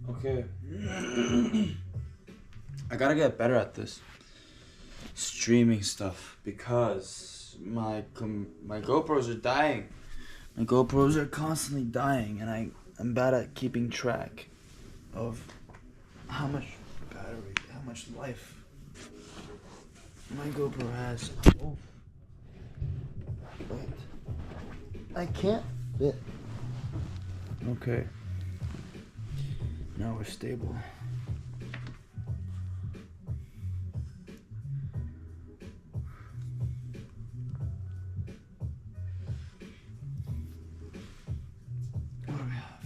Okay. I gotta get better at this streaming stuff because my GoPros are dying. My GoPros are constantly dying, and I'm bad at keeping track of how much battery, how much life my GoPro has. Oh. Wait. I can't fit. Okay. Now we're stable. What do we have?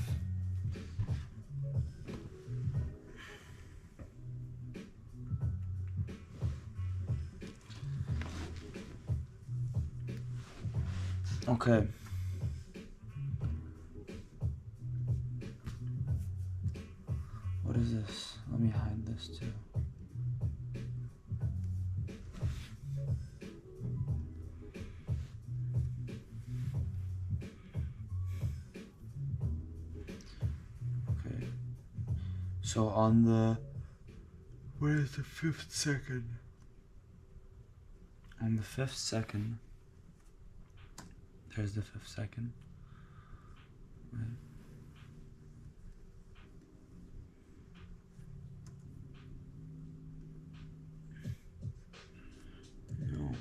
Okay. What is this? Let me hide this too. Okay. So on the... Where is the 5th second? On the 5th second. There's the 5th second. Right. No.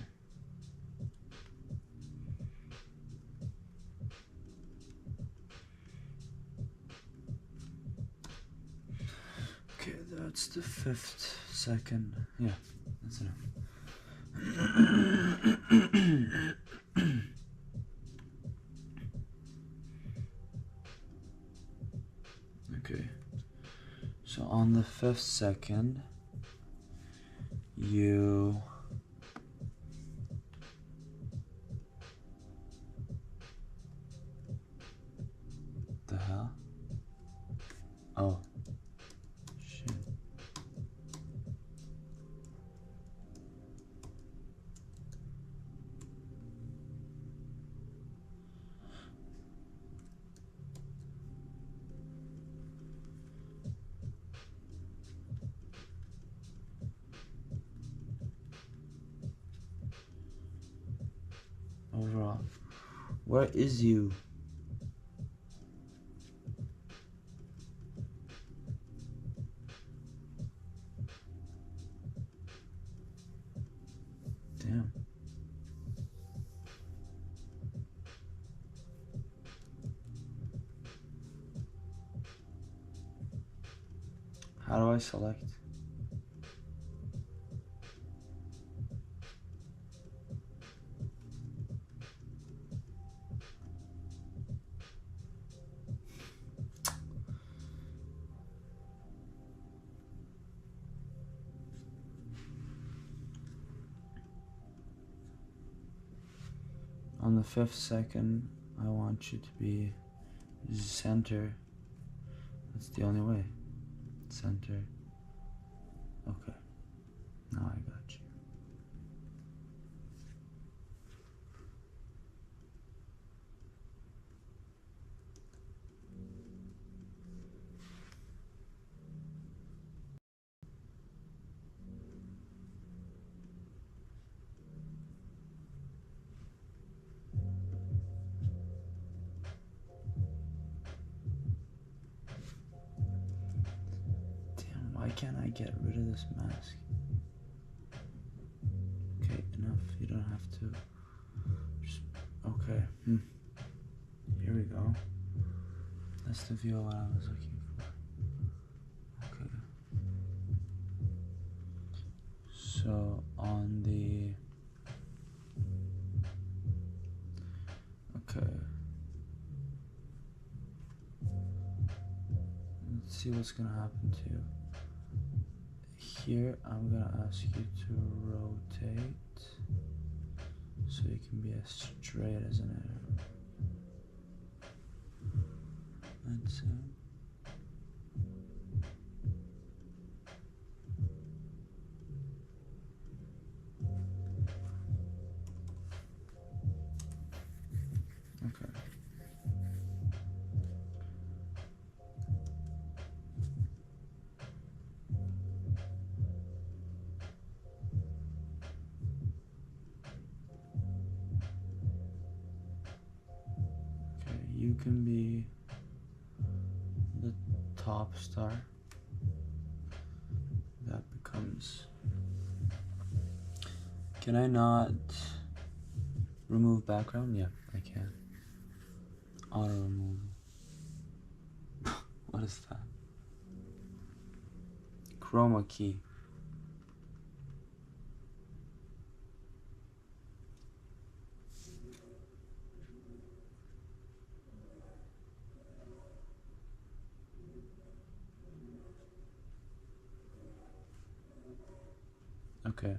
Okay, that's the 5th second. Yeah, that's enough. Okay. So on the 5th second, you... The hell? Oh. Shit. Overall. Where is you? Damn. How do I select? On the 5th second, I want you to be center. That's the only way. Center. Okay. Now I got you. Damn, why can't I get rid of this mask? Okay, enough. You don't have to. Just, okay. Here we go. That's the view of what I was looking for. Okay. So on the... Okay. Let's see what's gonna happen to you. Here, I'm gonna ask you to rotate so you can be as straight as an arrow. That's it. Okay. you can be the top star. That becomes... Can I not remove background? Yeah, I can. Auto removal. What is that? Chroma key. Okay.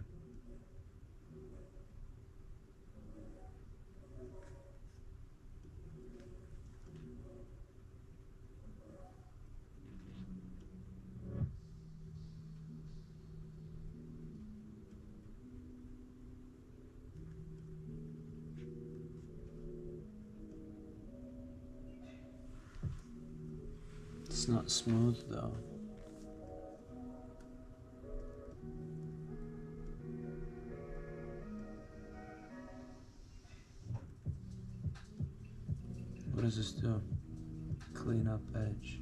It's not smooth though. What does this do? Clean up edge.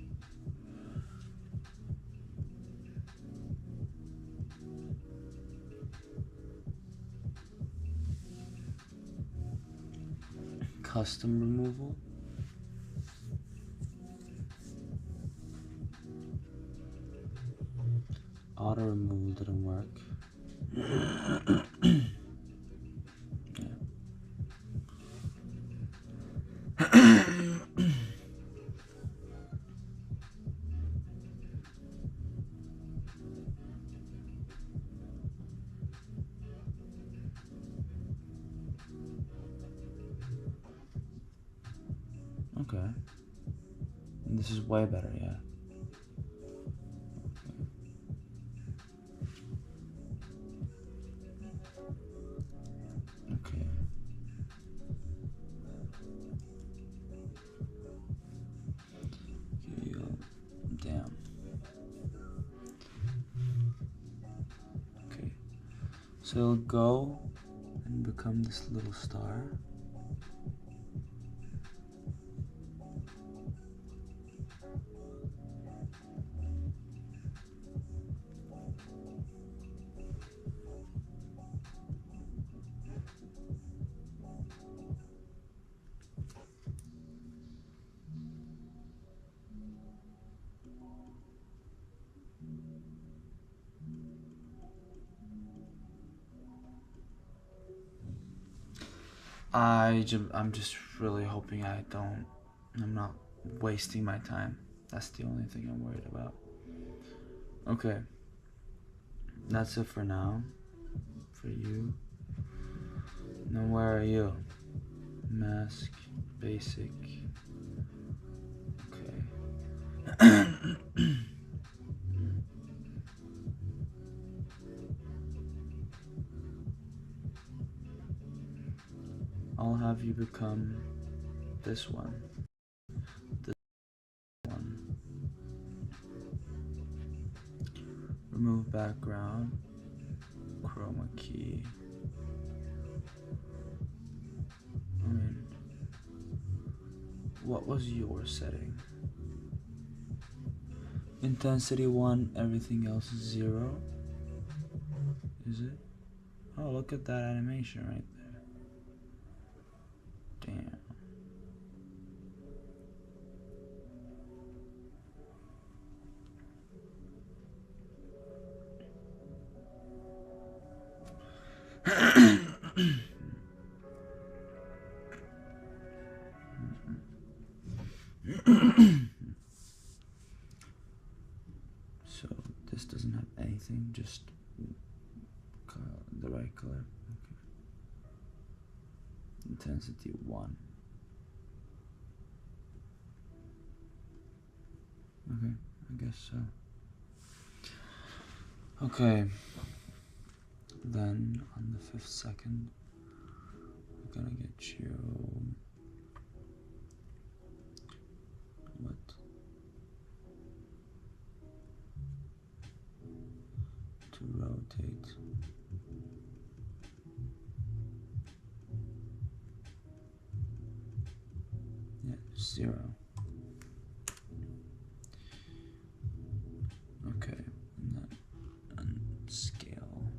Custom removal. Auto removal didn't work. Okay. And this is way better, yeah. Okay. Damn. Okay. So it'll go and become this little star. I'm just really hoping I'm not wasting my time. That's the only thing I'm worried about. Okay. That's it for now. For you. Now where are you? Mask, basic. Okay. I'll have you become this one. This one. Remove background. Chroma key. I mean, what was your setting? Intensity 1, everything else is 0. Is it? Oh, look at that animation right there. Damn. So this doesn't have anything, just the right color. Okay. Intensity 1. Okay, I guess so. Okay. Then on the 5th second, we're gonna get you to rotate. Yeah, 0. Okay, and scale.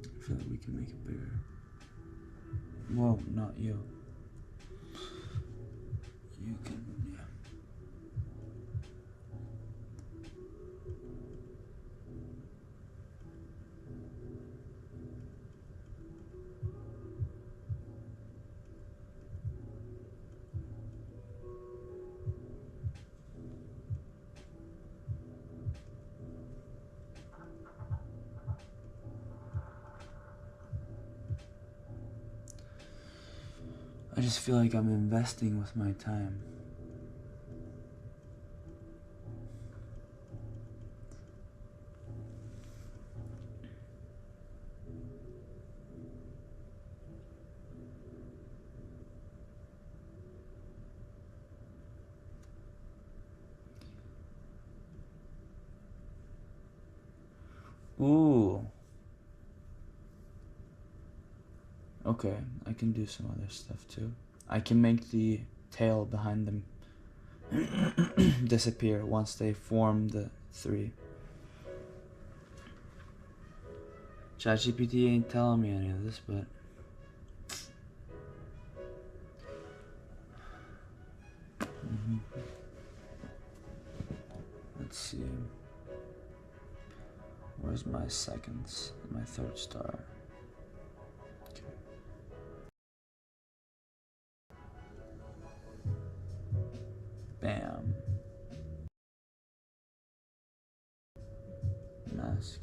I feel like we can make it bigger. Whoa, not you. You can, yeah. I just feel like I'm investing with my time. Ooh. Okay, I can do some other stuff too. I can make the tail behind them disappear once they form the 3. ChatGPT ain't telling me any of this, but let's see. Where's my seconds? My 3rd star. Okay. Bam. Mask.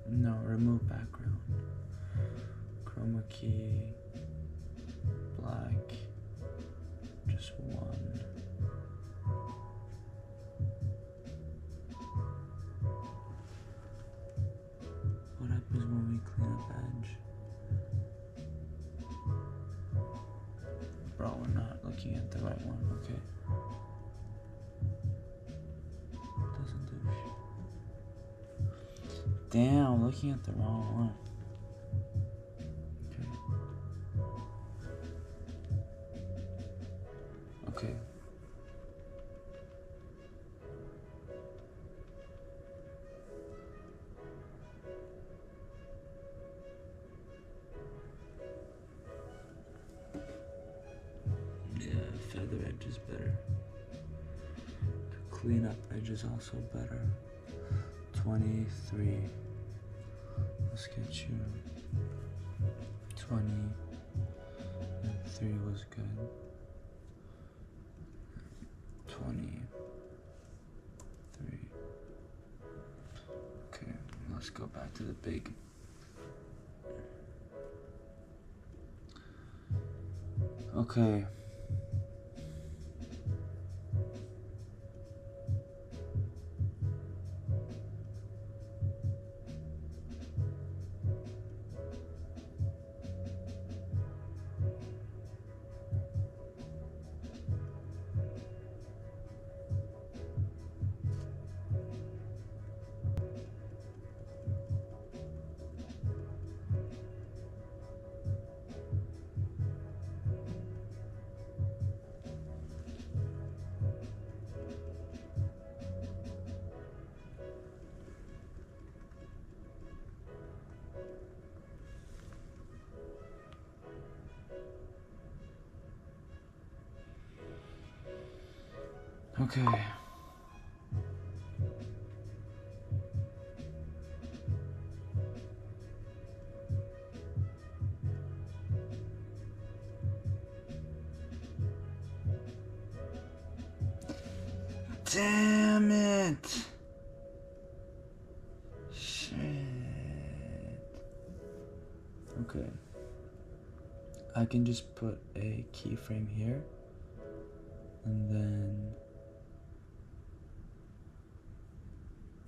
No, remove background. Chroma key. Black. Just 1. What happens when we clean up edge? Bro, we're not looking at the right one, okay. Doesn't do shit. Damn, I'm looking at the wrong one. Okay. Okay. Yeah, feather edge is better. Clean up edge is also better. 23. Let's get you. 20 and 3 was good. 23. Okay, let's go back to the big. Okay. Okay. Damn it! Shit. Okay. I can just put a keyframe here, and then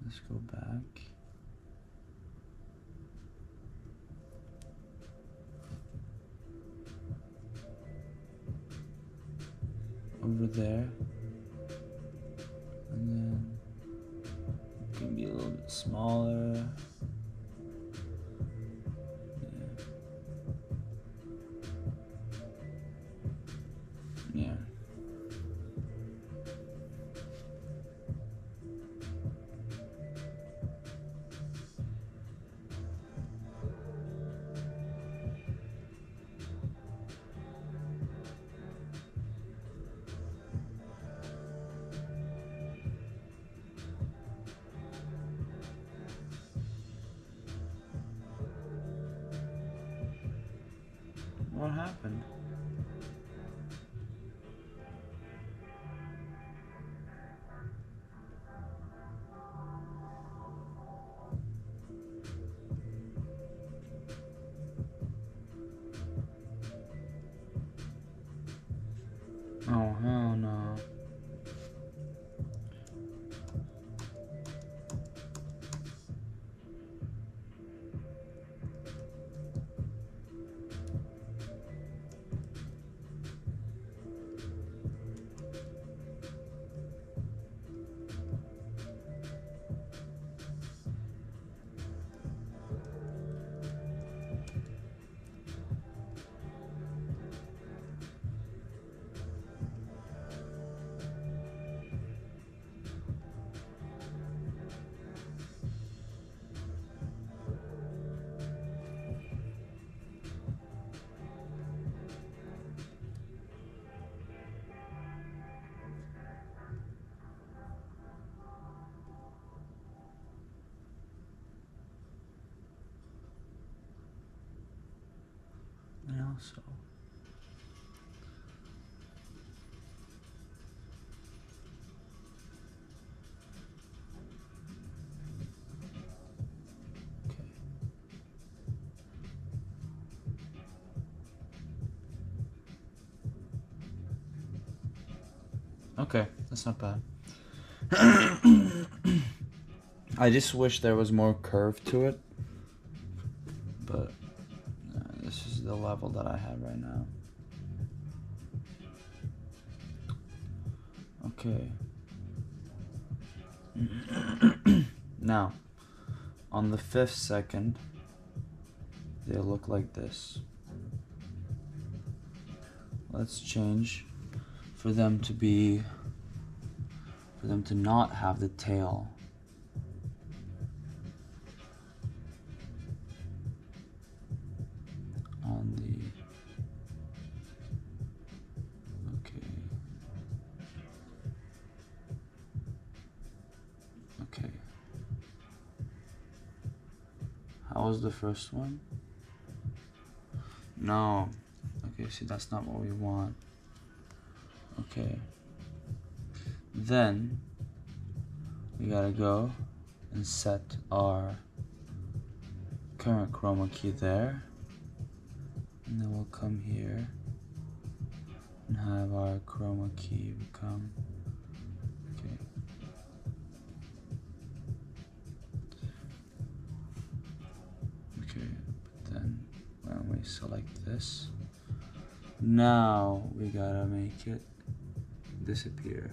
let's go back. Over there, and then it can be a little bit smaller. Yeah. What happened? Oh, hell no. And also, okay, that's not bad. I just wish there was more curve to it, but this is the level that I have right now. Okay. Now, on the 5th second, they look like this. Let's change for them to not have the tail. On the, okay. Okay. How was the first one? No. Okay, see, that's not what we want. Okay. Then we gotta go and set our current chroma key there. And then we'll come here and have our chroma key become, okay. Okay, but then when we select this, now we gotta make it disappear.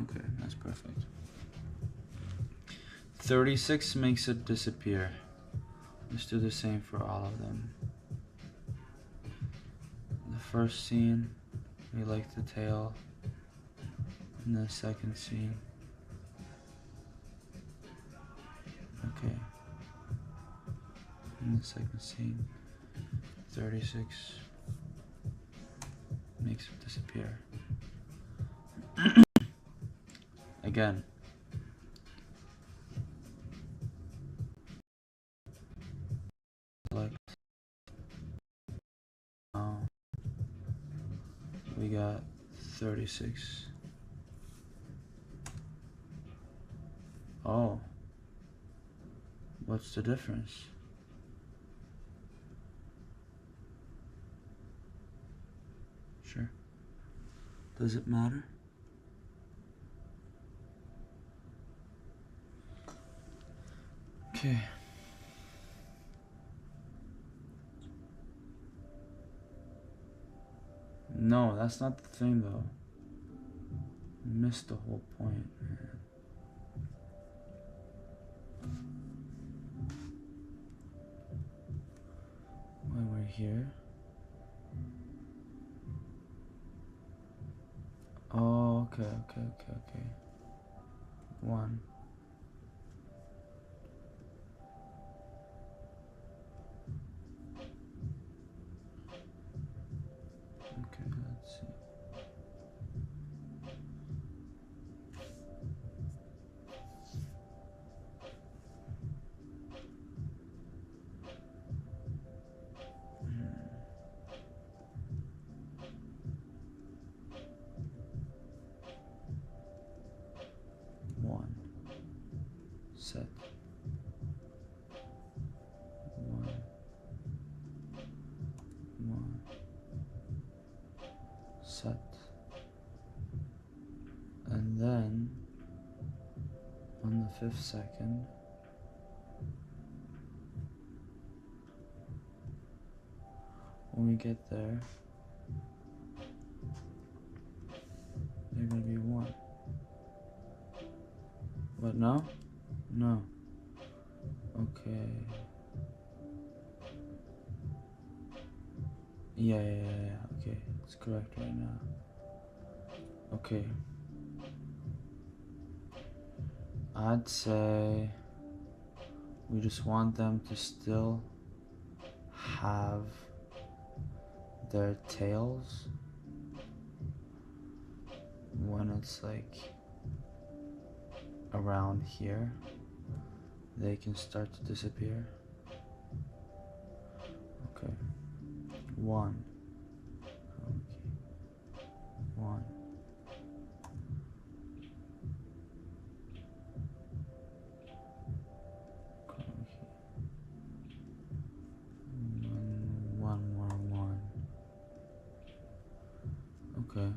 Okay, that's perfect. 36 makes it disappear. Let's do the same for all of them. The first scene, we like the tail. And the second scene. Okay. in the second scene. 36 makes it disappear. Again. Select. Now we got 36. Oh. What's the difference? Sure. Does it matter? Okay. No, that's not the thing though. You missed the whole point, man. When we're here. Oh, okay. 1. Okay, let's see. One. Set. 1. 1. Set. And then on the 5th second, when we get there, they're gonna be 1. What, no? No. Okay. Yeah. Okay, it's correct right now. Okay. I'd say we just want them to still have their tails when it's like around here. They can start to disappear. Okay. 1. Okay. 1. Okay.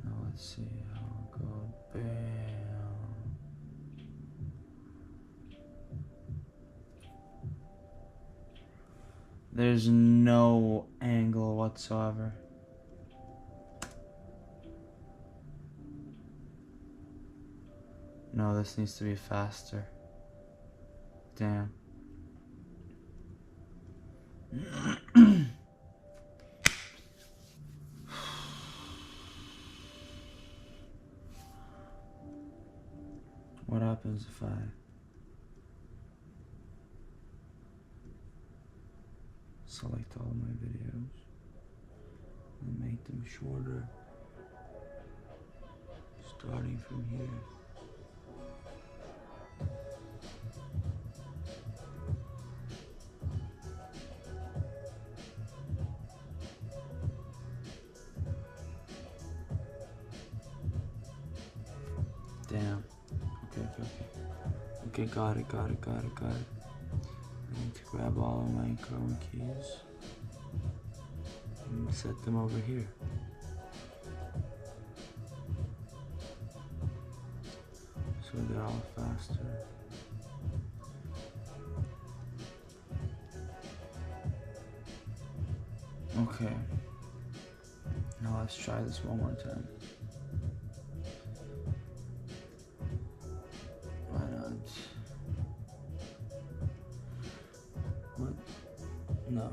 Now let's see how I'll go. Bam. There's no angle whatsoever. No, this needs to be faster. Damn. What happens if I select all my videos and make them shorter, starting from here? Damn. Okay, got it. I need to grab all of my Chrome keys and set them over here. So they're all faster. Okay. Now let's try this one more time. Why not? What? No.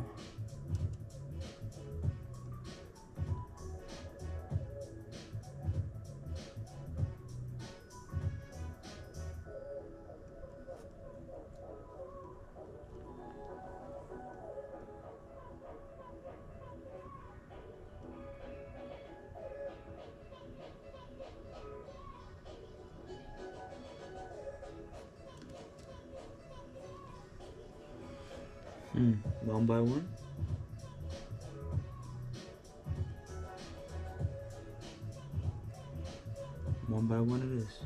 One by one. One by one it is.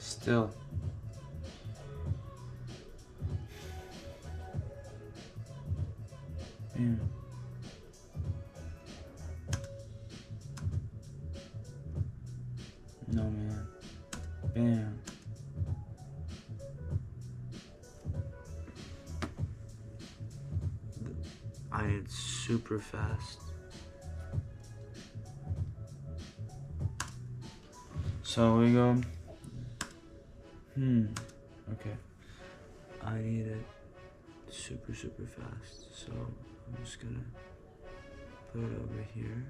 Still. Bam. No, man. Bam. I need super fast. So we go. Okay. I need it super fast. So I'm just gonna put it over here.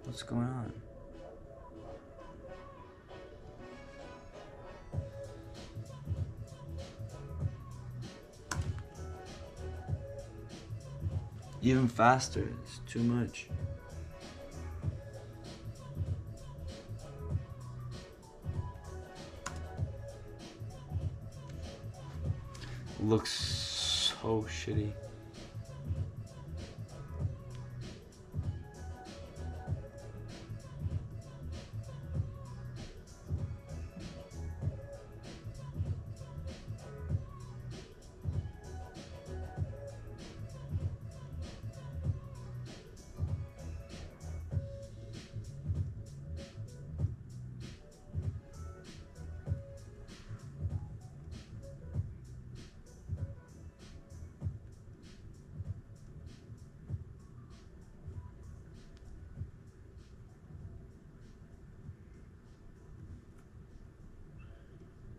What's going on? Even faster, it's too much. Looks so shitty.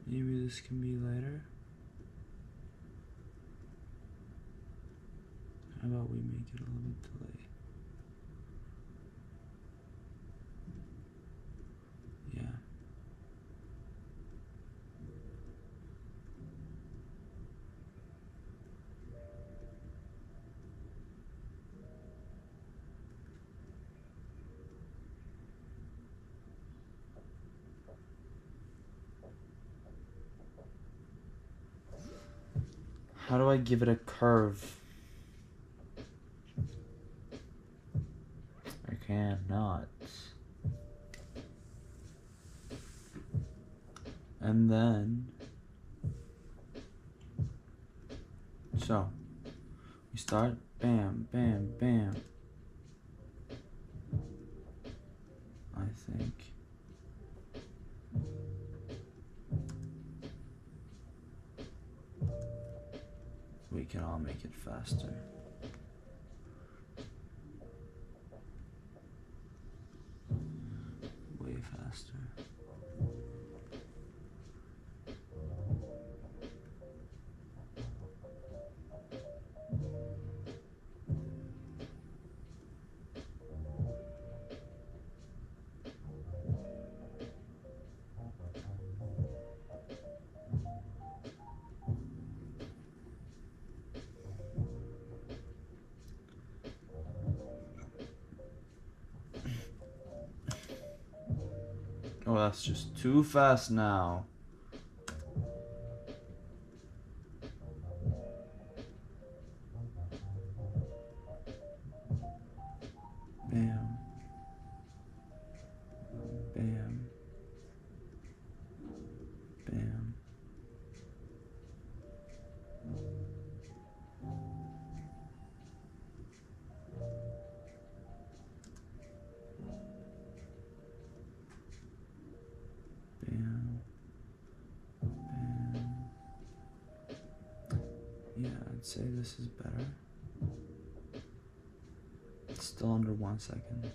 Maybe this can be lighter. How about we make it a little bit delayed? Yeah. How do I give it a curve? I cannot. And then, so we start, bam, bam, bam. I think. We can all make it faster. Way faster. Oh, that's just too fast now. Bam. Bam. Bam. Bam. Bam. Yeah, I'd say this is better. It's still under 1 second.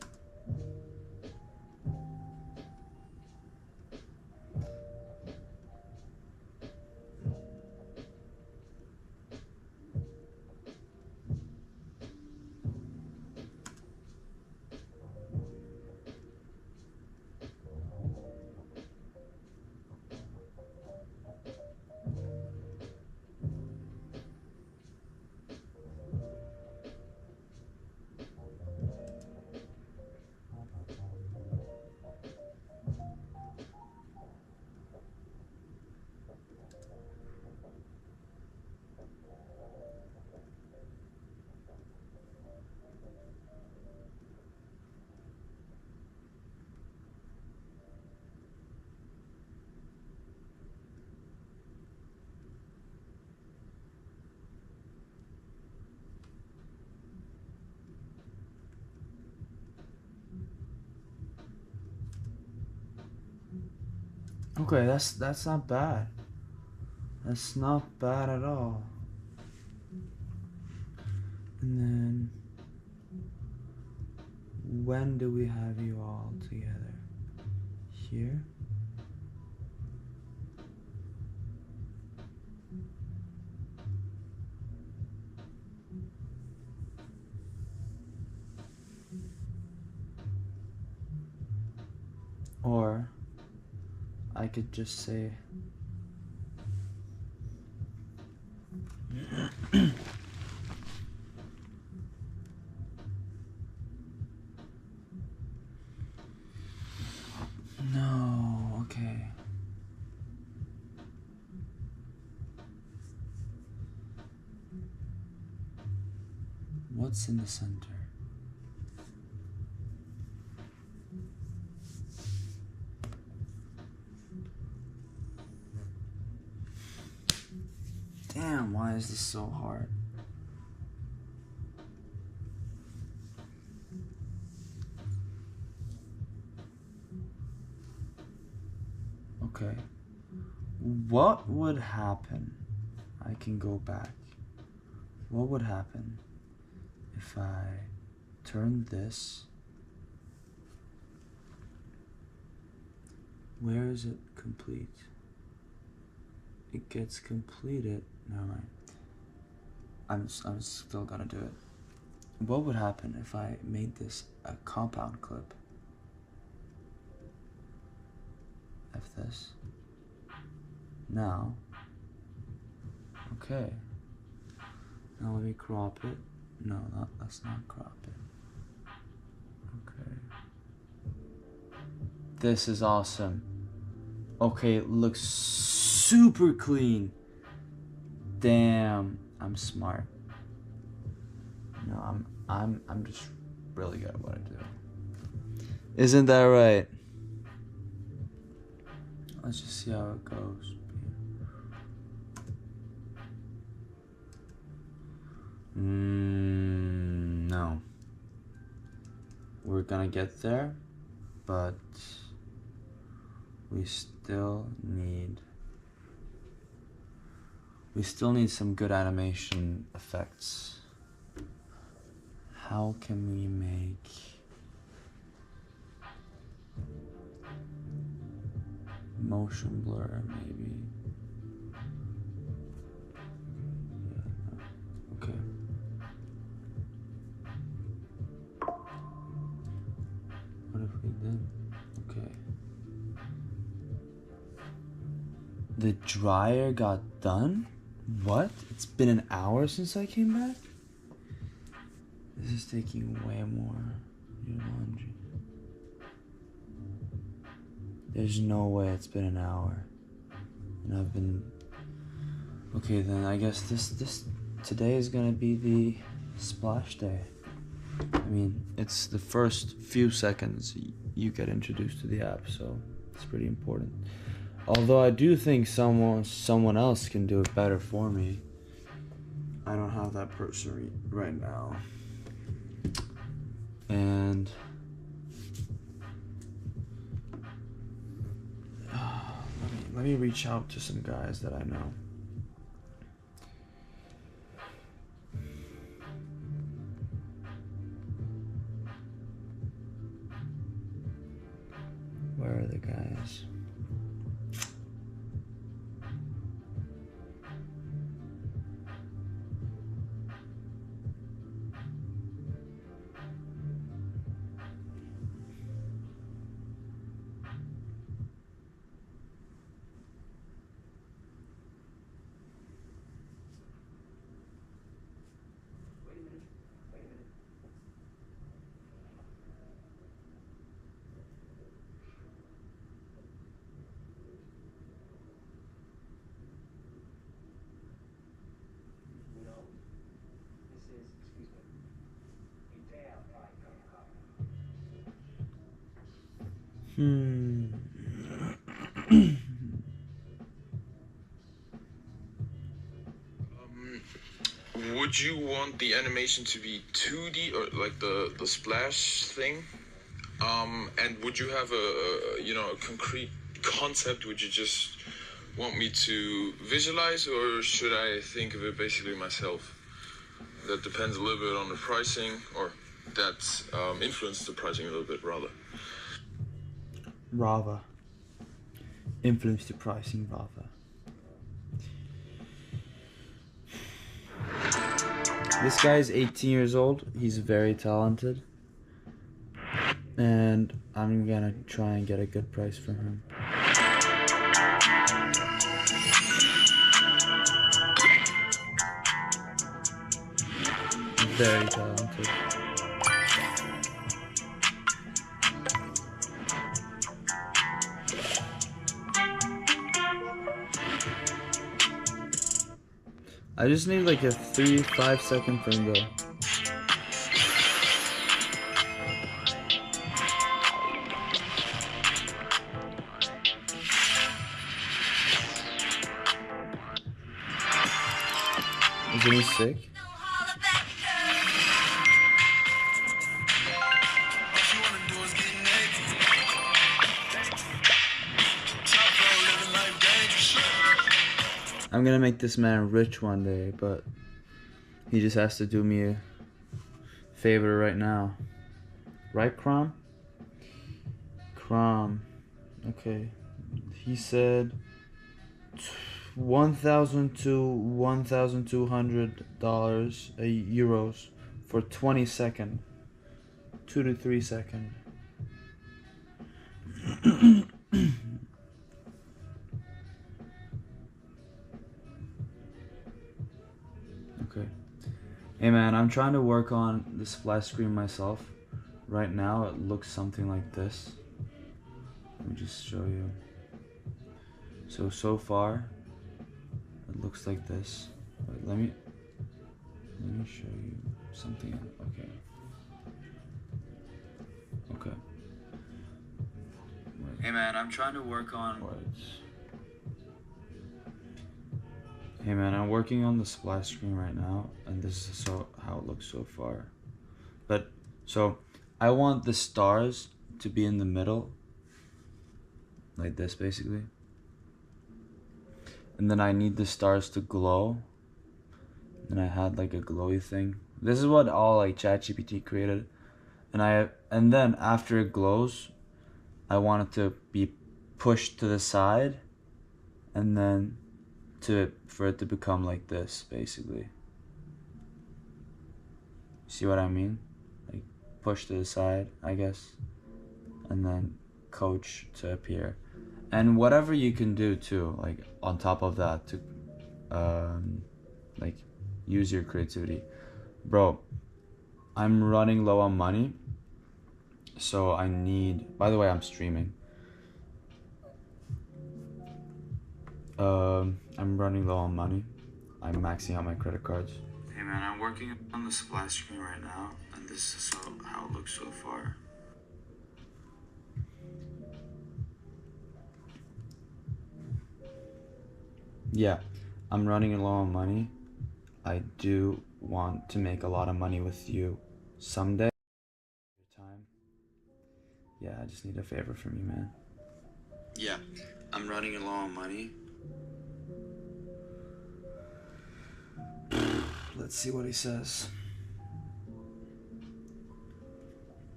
Okay, that's not bad. That's not bad at all. And then, when do we have you all together? Here? Or I could just say no, okay. What's in the center? Damn, why is this so hard? Okay. What would happen? I can go back. What would happen if I turn this? Where is it complete? It gets completed. Never mind. I'm still gonna do it. What would happen if I made this a compound clip? F this. Now. Okay. Now let me crop it. No, let's not crop it. Okay. This is awesome. Okay, it looks super clean. Damn, I'm smart. No, I'm just really good at what I do. Isn't that right? Let's just see how it goes. No. We're gonna get there, but we still need some good animation effects. How can we make motion blur maybe? Okay. What if we did? Okay. The dryer got done? What? It's been an hour since I came back? This is taking way more. Your laundry. There's no way it's been an hour. And I've been... Okay, then I guess this today is gonna be the splash day. I mean, it's the first few seconds you get introduced to the app, so it's pretty important. Although I do think someone else can do it better for me. I don't have that person right now. And let me reach out to some guys that I know. Where are the guys? Would you want the animation to be 2D or like the splash thing? And would you have a concrete concept would you just want me to visualize, or should I think of it basically myself? That depends a little bit on the pricing, or that influences the pricing a little bit, rather. Rather. Influence the pricing, rather. This guy is 18 years old. He's very talented. And I'm gonna try and get a good price for him. Very talented. I just need like a 3-5 second thing though. Isn't he sick? I'm gonna make this man rich one day, but he just has to do me a favor right now. Right, Crom? Crom. Okay. He said $1,000 to $1,200 euros for 20 second, 2 to 3 second. Okay. Hey man, I'm trying to work on the splash screen myself. Right now it looks something like this. Let me just show you. So far it looks like this. Wait, let me show you something. Okay. Wait. Hey man, I'm trying to work on Hey man, I'm working on the splash screen right now, and this is how it looks so far. But so I want the stars to be in the middle, like this basically. And then I need the stars to glow. And I had like a glowy thing. This is what all like ChatGPT created. And then after it glows, I want it to be pushed to the side, and then for it to become like this basically. See what I mean? Like push to the side, I guess, and then coach to appear. And whatever you can do too, like on top of that, to like use your creativity. Bro, I'm running low on money, so I need, by the way, I'm streaming. I'm running low on money. I'm maxing out my credit cards. Hey man, I'm working on the splash screen right now, and this is how it looks so far. Yeah, I'm running low on money. I do want to make a lot of money with you someday. Yeah, I just need a favor from you, man. Yeah, I'm running low on money. Let's see what he says.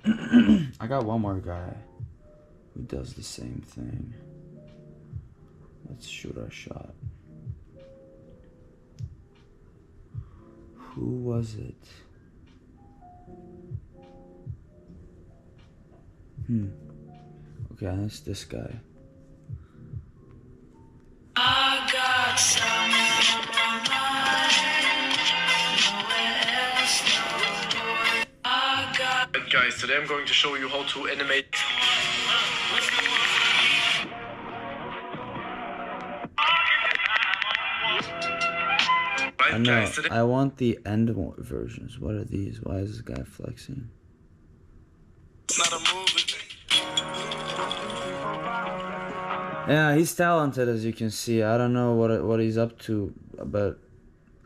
I got one more guy who does the same thing. Let's shoot our shot. Who was it? Okay, that's this guy. I got something on my mind. Guys, today I'm going to show you how to animate. I know. I want the end versions. What are these? Why is this guy flexing? Yeah, he's talented, as you can see. I don't know what he's up to, but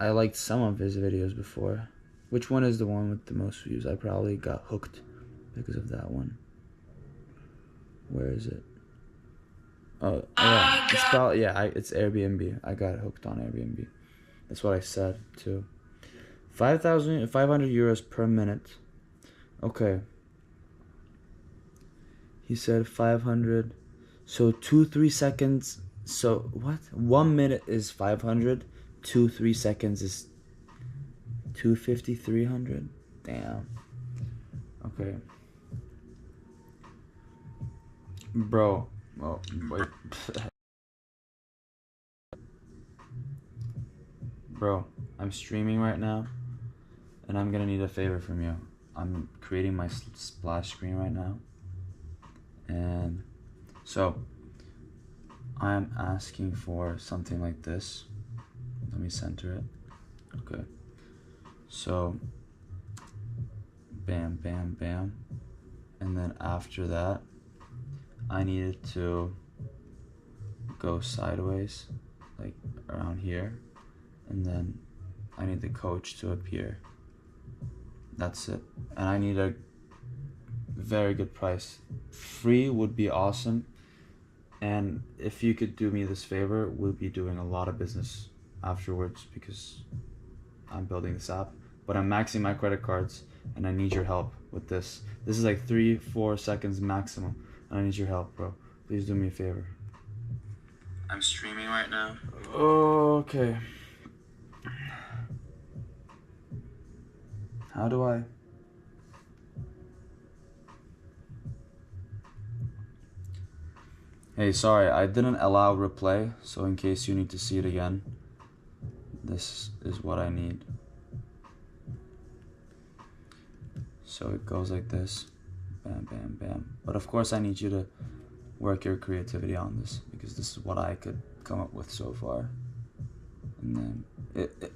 I liked some of his videos before. Which one is the one with the most views? I probably got hooked because of that one. Where is it? Yeah, it's probably, yeah, it's Airbnb. I got hooked on Airbnb. That's what I said too. 5,500 euros per minute. Okay. He said 500. So 3 seconds. So what? 1 minute is 500. 3 seconds is 250, 300. Damn. Okay. Bro. Oh, wait. Bro, I'm streaming right now, and I'm gonna need a favor from you. I'm creating my splash screen right now, and so I'm asking for something like this. Let me center it. Okay. So, bam, bam, bam, and then after that, I needed to go sideways, like around here, and then I need the coach to appear. That's it. And I need a very good price. Free would be awesome. And if you could do me this favor, we'll be doing a lot of business afterwards because I'm building this app. But I'm maxing my credit cards and I need your help with this. This is like 3-4 seconds maximum. And I need your help, bro. Please do me a favor. I'm streaming right now. Okay. How do I? Hey, sorry, I didn't allow replay, so in case you need to see it again, this is what I need. So it goes like this. Bam, bam, bam. But of course I need you to work your creativity on this, because this is what I could come up with so far. And then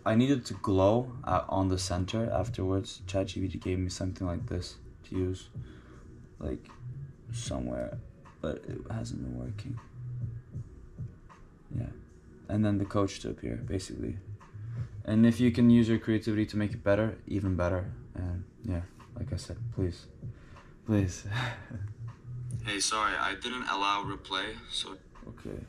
I needed to glow on the center afterwards. ChatGPT gave me something like this to use, like somewhere, but it hasn't been working. Yeah, and then the coach to appear, basically. And if you can use your creativity to make it better, even better. And yeah, like I said, please. Hey, sorry, I didn't allow replay, so okay.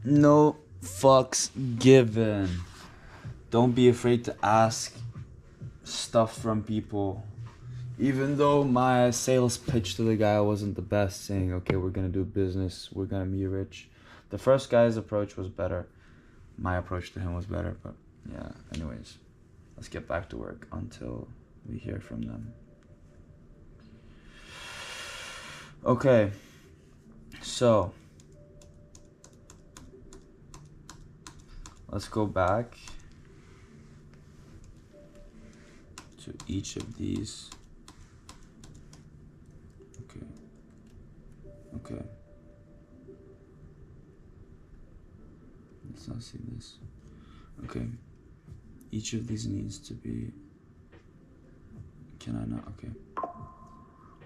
No fucks given. Don't be afraid to ask stuff from people. Even though my sales pitch to the guy wasn't the best, saying, okay, we're gonna do business, we're gonna be rich. The first guy's approach was better. My approach to him was better, but yeah, anyways. Let's get back to work until we hear from them. Okay, so let's go back to each of these. Okay. Let's not see this. Okay. Each of these needs to be... Can I not? Okay.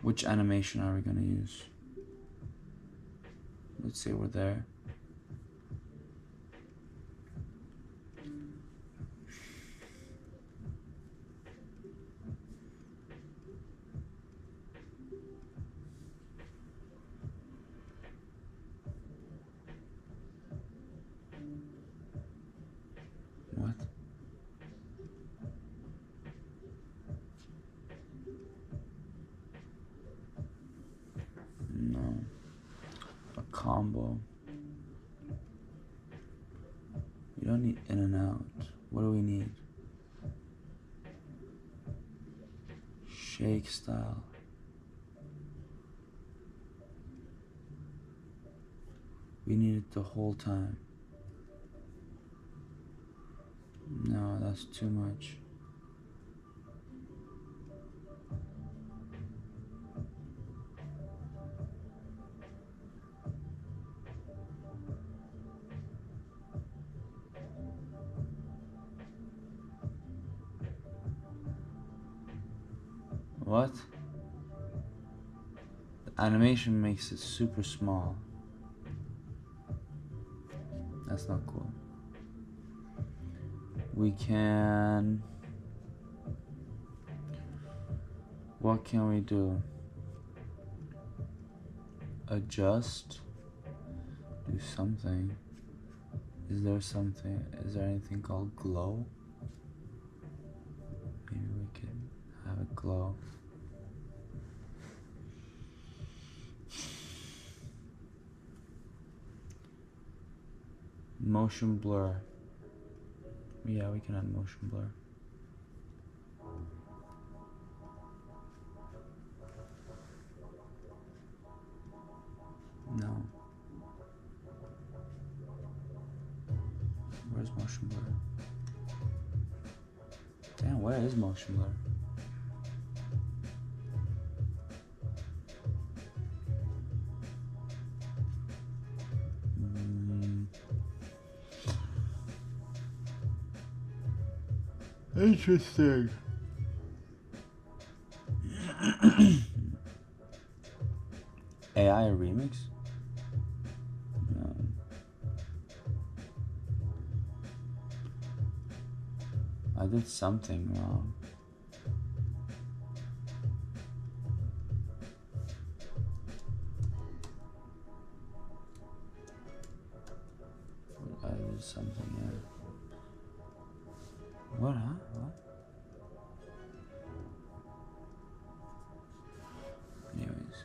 Which animation are we gonna use? Let's say we're there. What? No. A combo. We don't need in and out. What do we need? Shake style. We need it the whole time. No, that's too much. What? The animation makes it super small. That's not cool. We can... What can we do? Adjust? Do something. Is there anything called glow? Maybe we could have it glow. Motion blur. Yeah, we can add motion blur. No. Where's motion blur? Damn, where is motion blur? Interesting. AI remix? No. I did something wrong. I did something, yeah. What, huh? What? Anyways.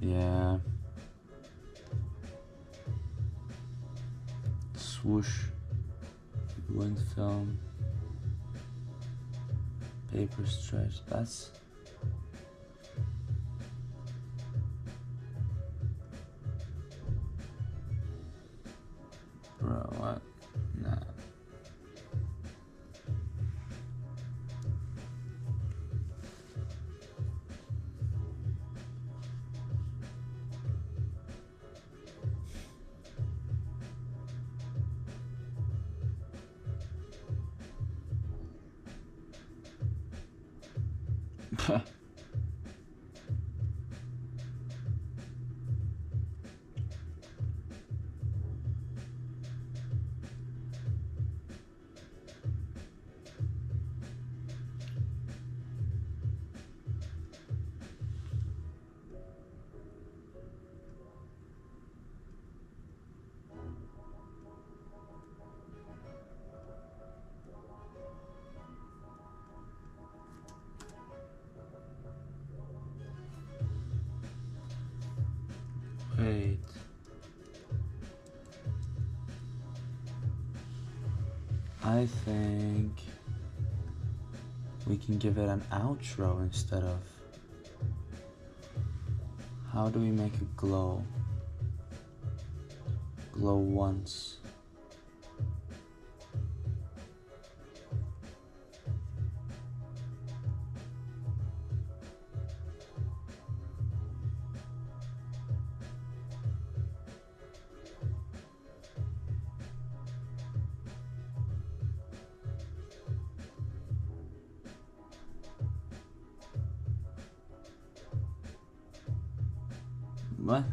Yeah. Swoosh. Wind film. Paper stretch. That's... Bro, what? Nah. Wait. I think we can give it an outro instead of... How do we make it glow? Glow once. What?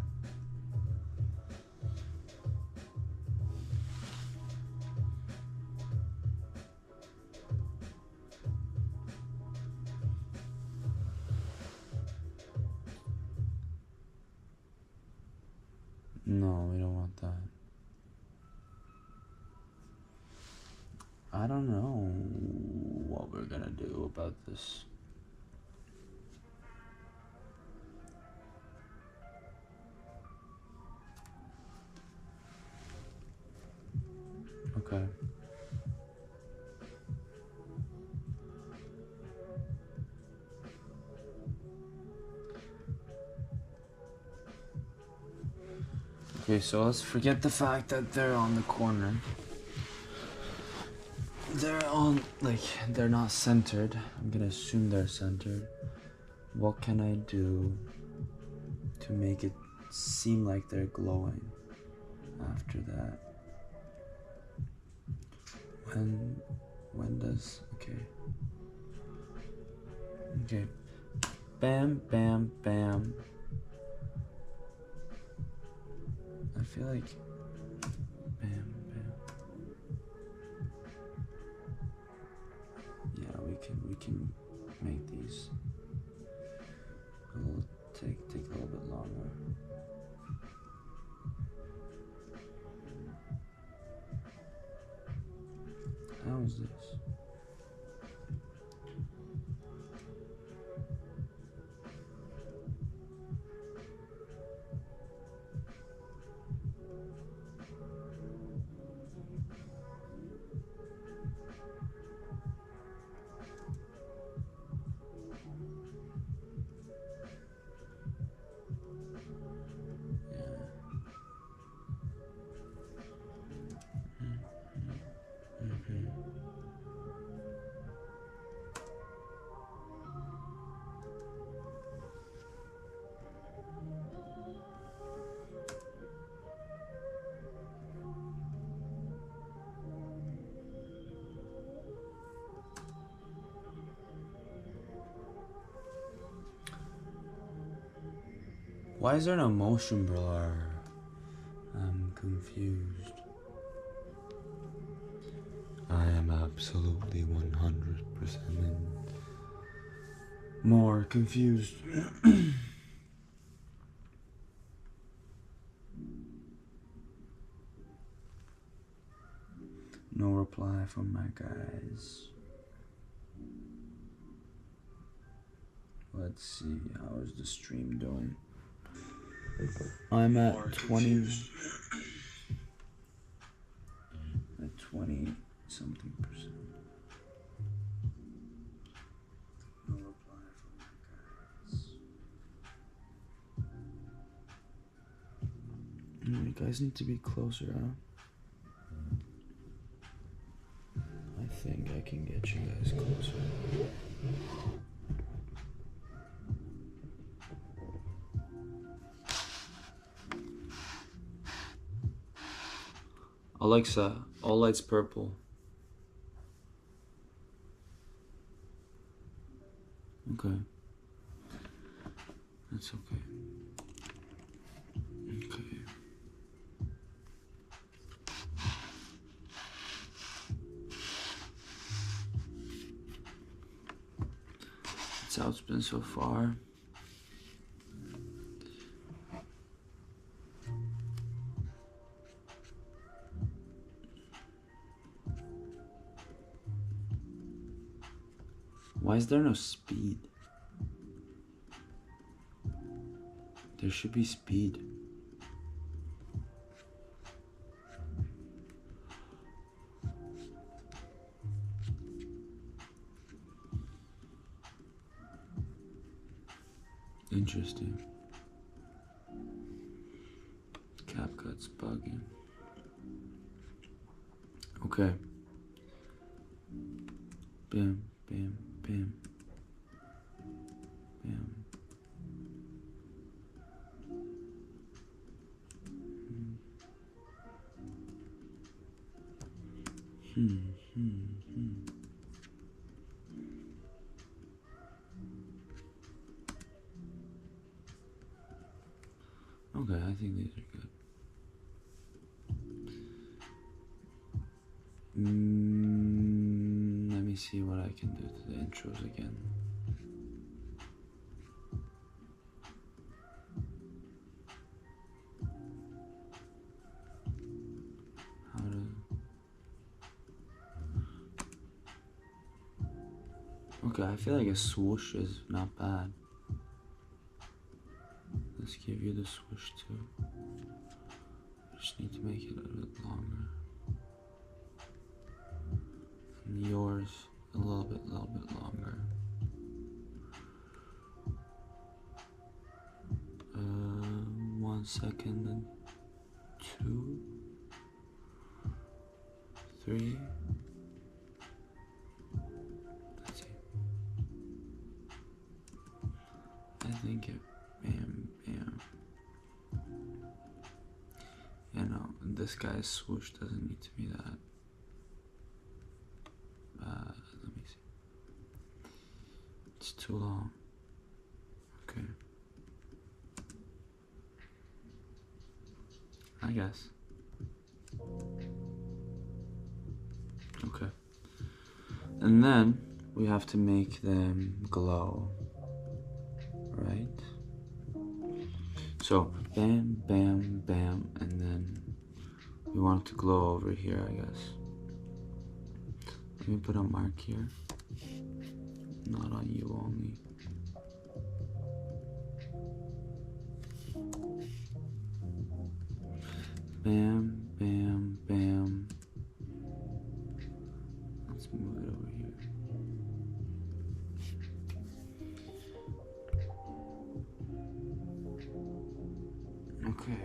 No, we don't want that. I don't know what we're gonna do about this. Okay. Okay, so let's forget the fact that they're on the corner. They're on, like, they're not centered. I'm gonna assume they're centered. What can I do to make it seem like they're glowing after that? When does, okay. Bam, bam, bam. I feel like bam, bam. Yeah, we can make these a little take a little bit longer. How is this? Why is there no motion blur? I'm confused. I am absolutely 100% more confused. No reply from my guys. Let's see, how is the stream doing? I'm at 20 something percent. No reply from my guys. You guys need to be closer, huh? I think I can get you guys closer. Alexa, all lights purple. Okay. That's okay. Okay. That's how it's been so far. Why is there no speed? There should be speed. Interesting. CapCut's bugging. Okay. Bam, bam, bam. Bam. Okay, I think these are good. Let me see what I can do to the intros again. How to... Okay, I feel like a swoosh is not bad. Let's give you the swoosh too. Just need to make it a little bit longer. And yours a little bit longer. 1 second and 2, 3. Let's see. I think it, bam, bam. Yeah, no, this guy's swoosh doesn't need to be that. Let me see. It's too long. I guess. Okay. And then we have to make them glow. Right? So, bam, bam, bam, and then we want it to glow over here, I guess. Let me put a mark here. Not on you only. Bam, bam, bam. Let's move it over here. Okay.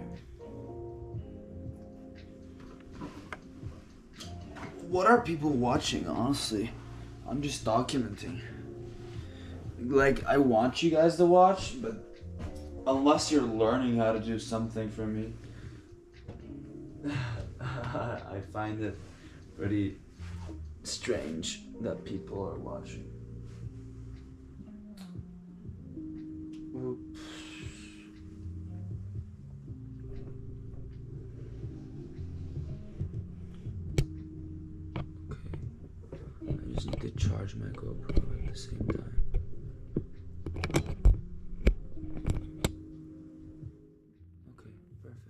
What are people watching, honestly? I'm just documenting. Like, I want you guys to watch, but unless you're learning how to do something from me, I find it pretty strange that people are watching. Oops. Okay. I just need to charge my GoPro at the same time. Okay, perfect.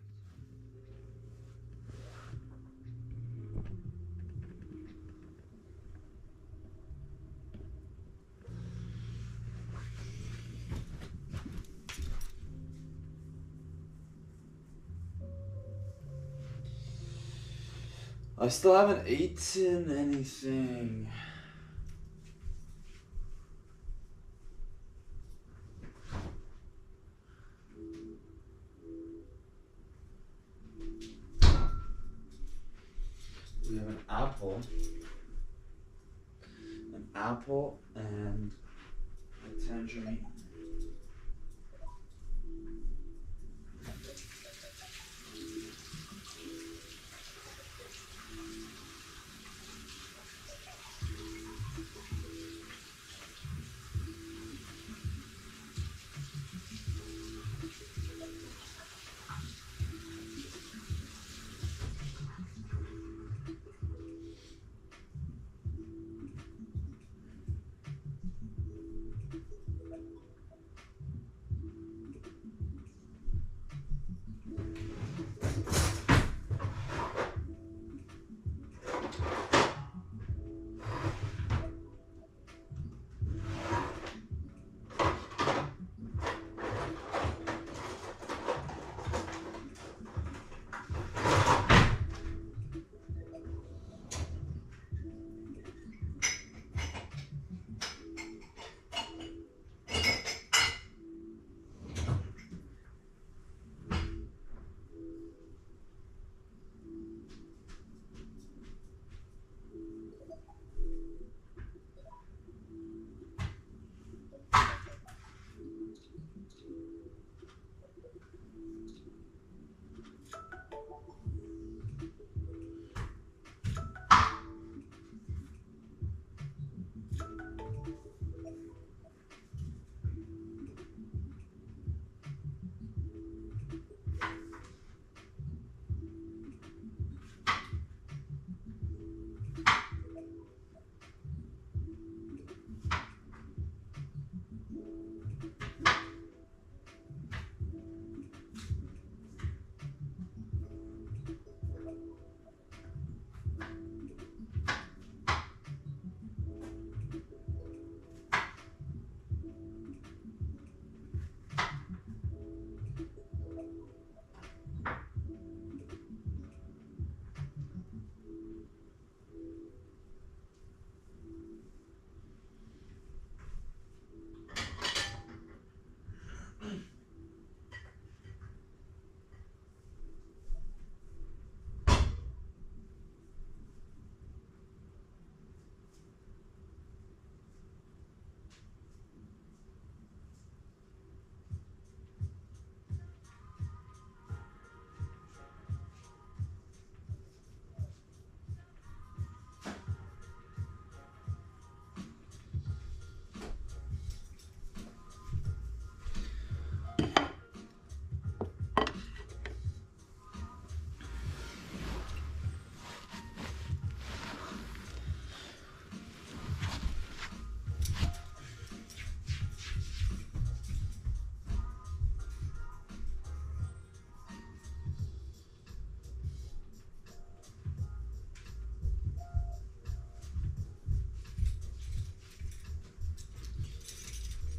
I still haven't eaten anything. We have an apple and a tangerine.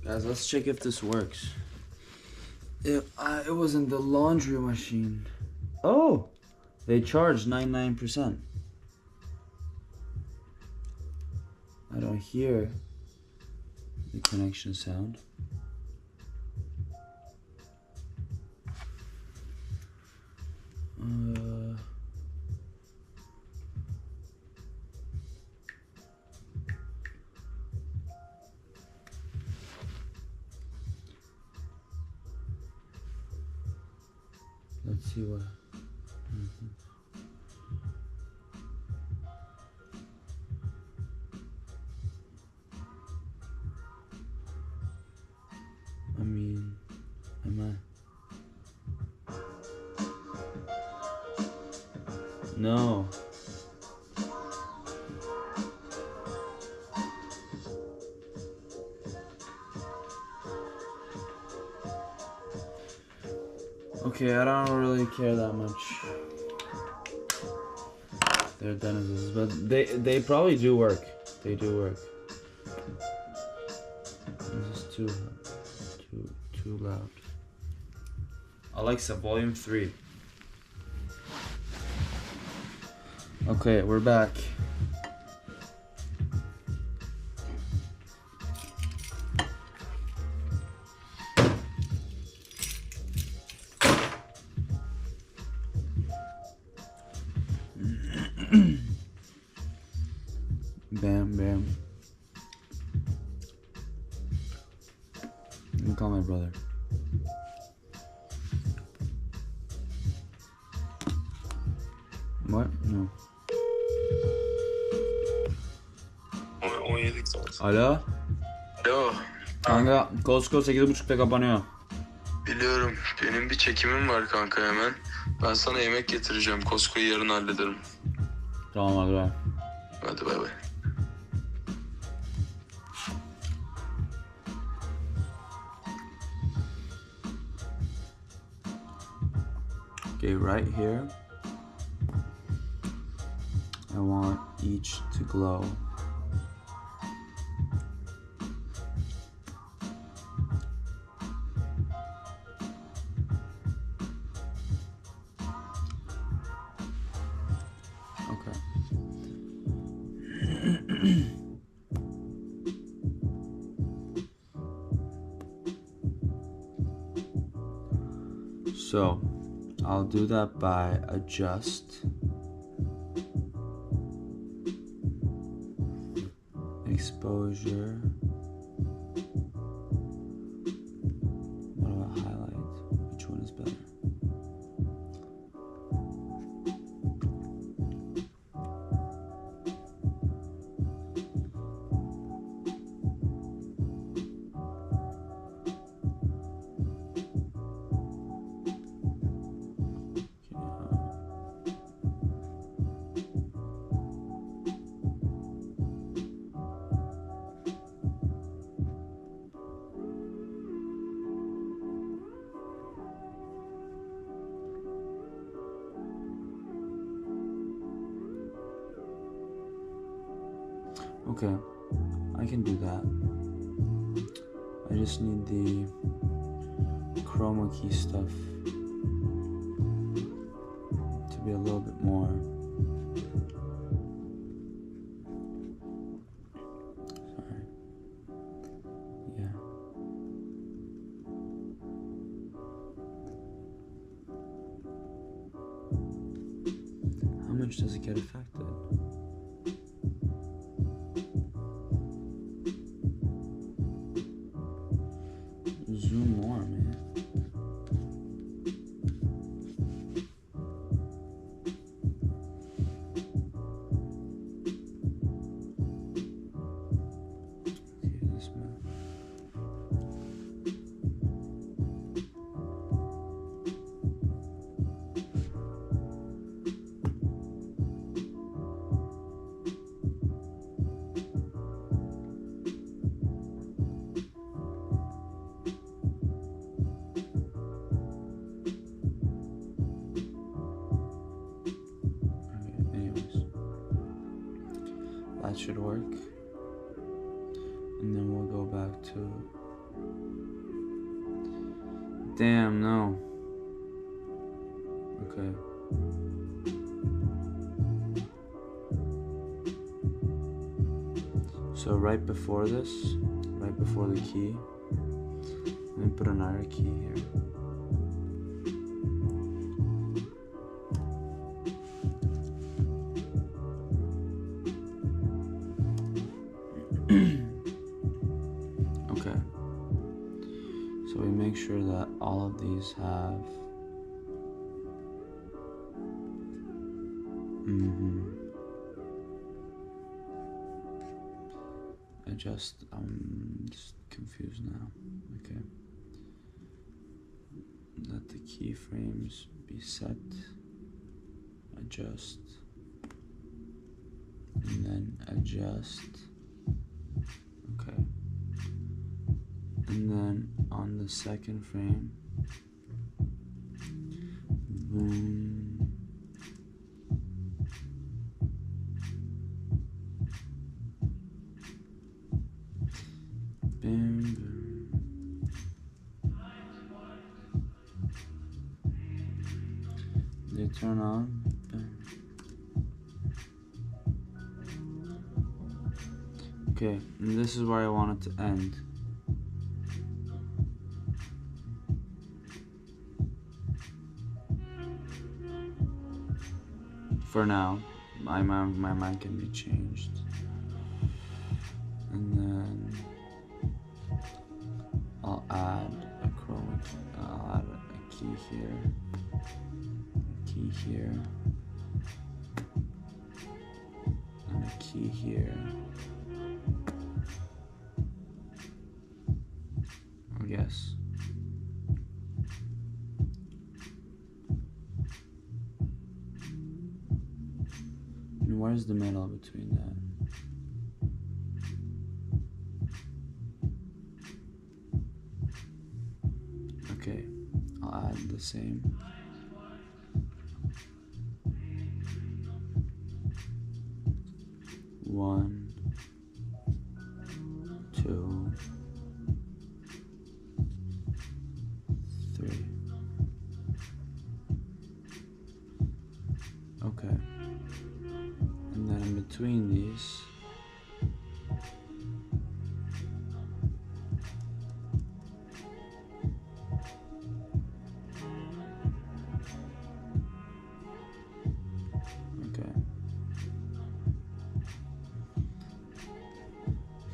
Guys, let's check if this works. It was in the laundry machine. Oh, they charge 99%. I don't hear the connection sound. Let's see what. I mean, am I? No. Okay, I don't really care that much. They're denizens, but they probably do work. They do work. This is too loud. Alexa, volume 3. Okay, we're back. Bam, bam. Let me call my brother. What? No. Alo? Alo, Kanka, Costco 8.30'da kapanıyor. biliyorum. Benim bir çekimim var kanka hemen. Ben sana yemek getireceğim. Costco'yu yarın hallederim. Tamam hadi bay. Hadi bay bay. Okay, right here, I want each to glow. Okay. So, I'll do that by adjust, exposure. What about highlight? Which one is better? Okay, I can do that. I just need the chroma key stuff to be a little bit more. Sorry. Yeah. How much does it get affected? Zoom more, man. Okay, this man. That should work, and then we'll go back to Damn, no. Okay. So right before this, right before the key, let me put another key here. Okay. So we make sure that all of these have I'm just confused now. Okay. Let the keyframes be set, adjust, and then adjust. Okay. And then on the second frame, boom. Bam, boom. They turn on. Bam. Okay, and this is where I want it to end. For now, my mind can be changed. And then I'll add a chroma key. I'll add a key here, a key here, and a key here. I guess. And where's the middle between that? Okay, I'll add the same. One, two, three. Okay. And then in between these,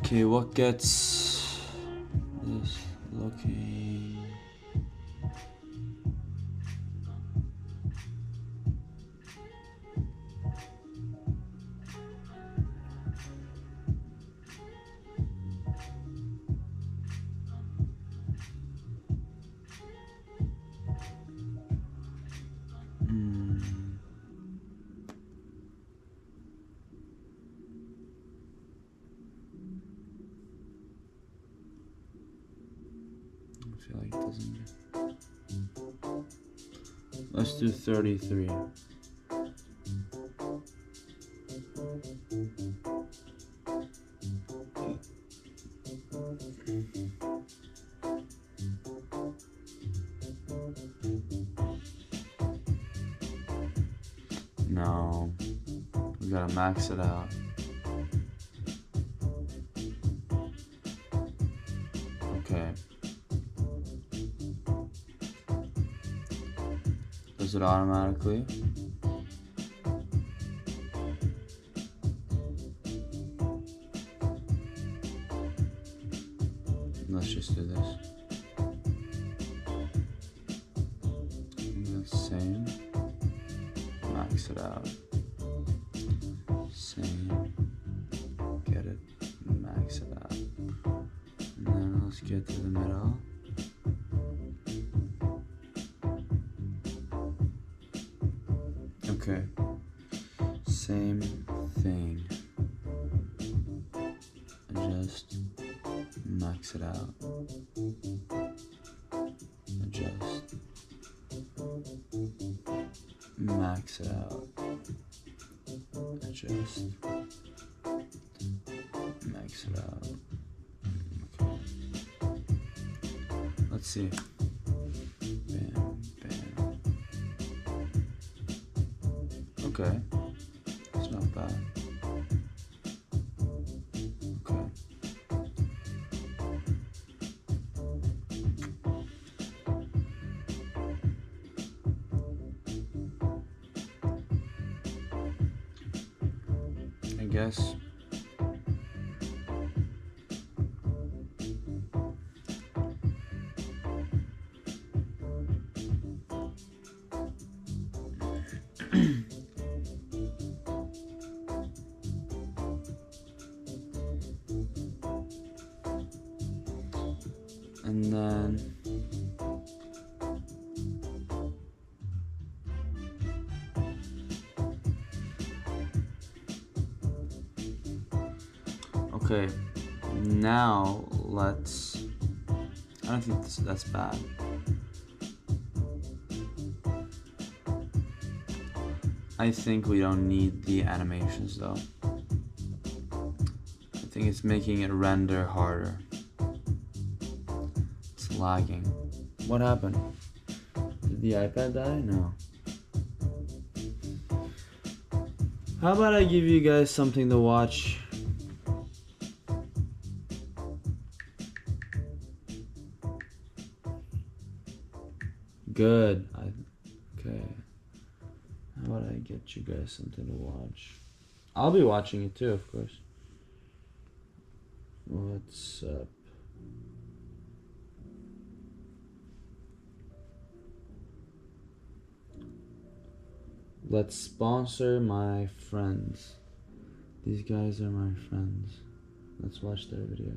okay, what gets this looking? I feel like it doesn't. Let's do 33. No, we gotta max it out. Okay. Does it automatically? Let's just do this. And the same. Max it out. Same. Get it. Max it out. And then let's get to the middle. Okay. Same thing. Adjust. Max it out. Adjust. Max it out. Adjust. Max it out. Okay. see. Bam, bam. Okay. It's not bad. Okay. I guess. And then okay, now let's, I don't think that's bad. I think we don't need the animations though. I think it's making it render harder. It's lagging. What happened? Did the iPad die? No. How about I give you guys something to watch? Good. Okay. How about I get you guys something to watch? I'll be watching it too, of course. What's up? Let's sponsor my friends. These guys are my friends. Let's watch their video.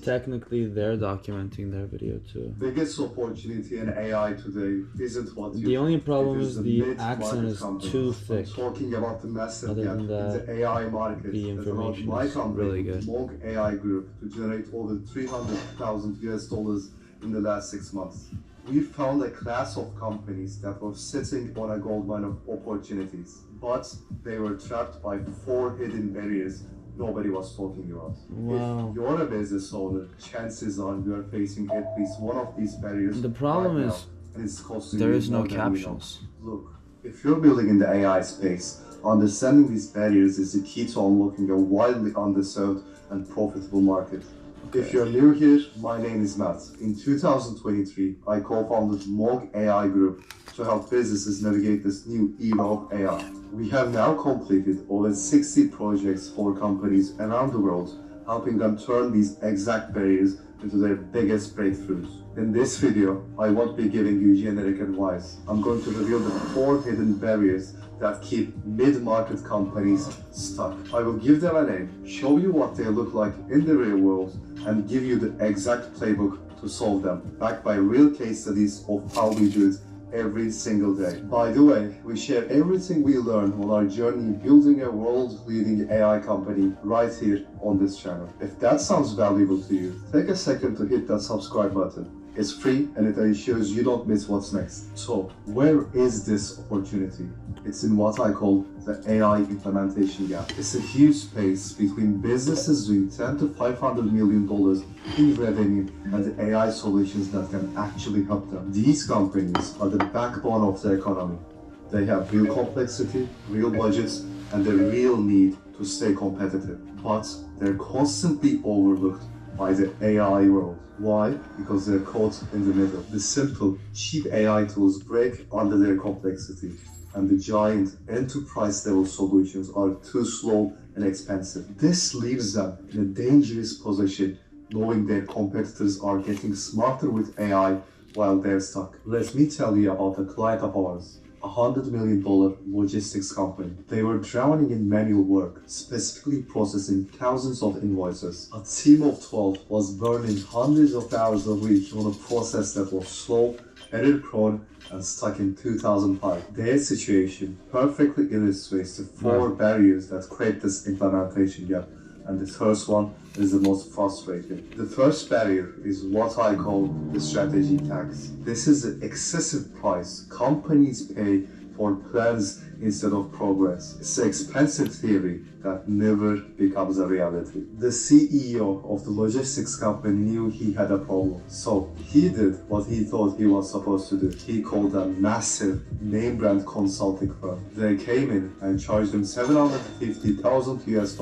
Technically, they're documenting their video too. Biggest opportunity in AI today isn't what you The only problem it is the mid-market accent is companies. too I'm thick. talking about the massive Other gap than in that, the AI market. the that allowed information my is company, really good. Monk AI Group, to generate over $300,000 in the last 6 months. We found a class of companies that were sitting on a goldmine of opportunities, but they were trapped by 4 hidden barriers nobody was talking about. Wow. If you're a business owner, chances are you are facing at least one of these barriers. The problem right is now, and it's costing there you is no more than you know. captions. Look, if you're building in the AI space, understanding these barriers is the key to unlocking a widely underserved and profitable market. If you're new here, my name is Matt. In 2023, I co-founded Monk AI Group to help businesses navigate this new era of AI. We have now completed over 60 projects for companies around the world, helping them turn these exact barriers into their biggest breakthroughs. In this video, I won't be giving you generic advice. I'm going to reveal the 4 hidden barriers that keep mid-market companies stuck. I will give them a name, show you what they look like in the real world, and give you the exact playbook to solve them, backed by real case studies of how we do it every single day. By the way, we share everything we learn on our journey building a world-leading AI company right here on this channel. If that sounds valuable to you, take a second to hit that subscribe button. It's free and it ensures you don't miss what's next. So, where is this opportunity? It's in what I call the AI implementation gap. It's a huge space between businesses doing $10 to $500 million in revenue and the AI solutions that can actually help them. These companies are the backbone of the economy. They have real complexity, real budgets, and the real need to stay competitive. But they're constantly overlooked by the AI world. Why? Because they're caught in the middle. The simple, cheap AI tools break under their complexity, and the giant enterprise-level solutions are too slow and expensive. This leaves them in a dangerous position, knowing their competitors are getting smarter with AI while they're stuck. Let me tell you about a client of ours, a $100 million logistics company. They were drowning in manual work, specifically processing thousands of invoices. A team of 12 was burning hundreds of hours a week on a process that was slow, error-prone, and stuck in 2005. Their situation perfectly illustrates the 4 barriers that create this implementation gap. and the first one is the most frustrating. The first barrier is what I call the strategy tax. This is the excessive price companies pay for plans instead of progress. It's an expensive theory that never becomes a reality. The CEO of the logistics company knew he had a problem, so he did what he thought he was supposed to do. He called a massive name brand consulting firm. They came in and charged him $750,000 US,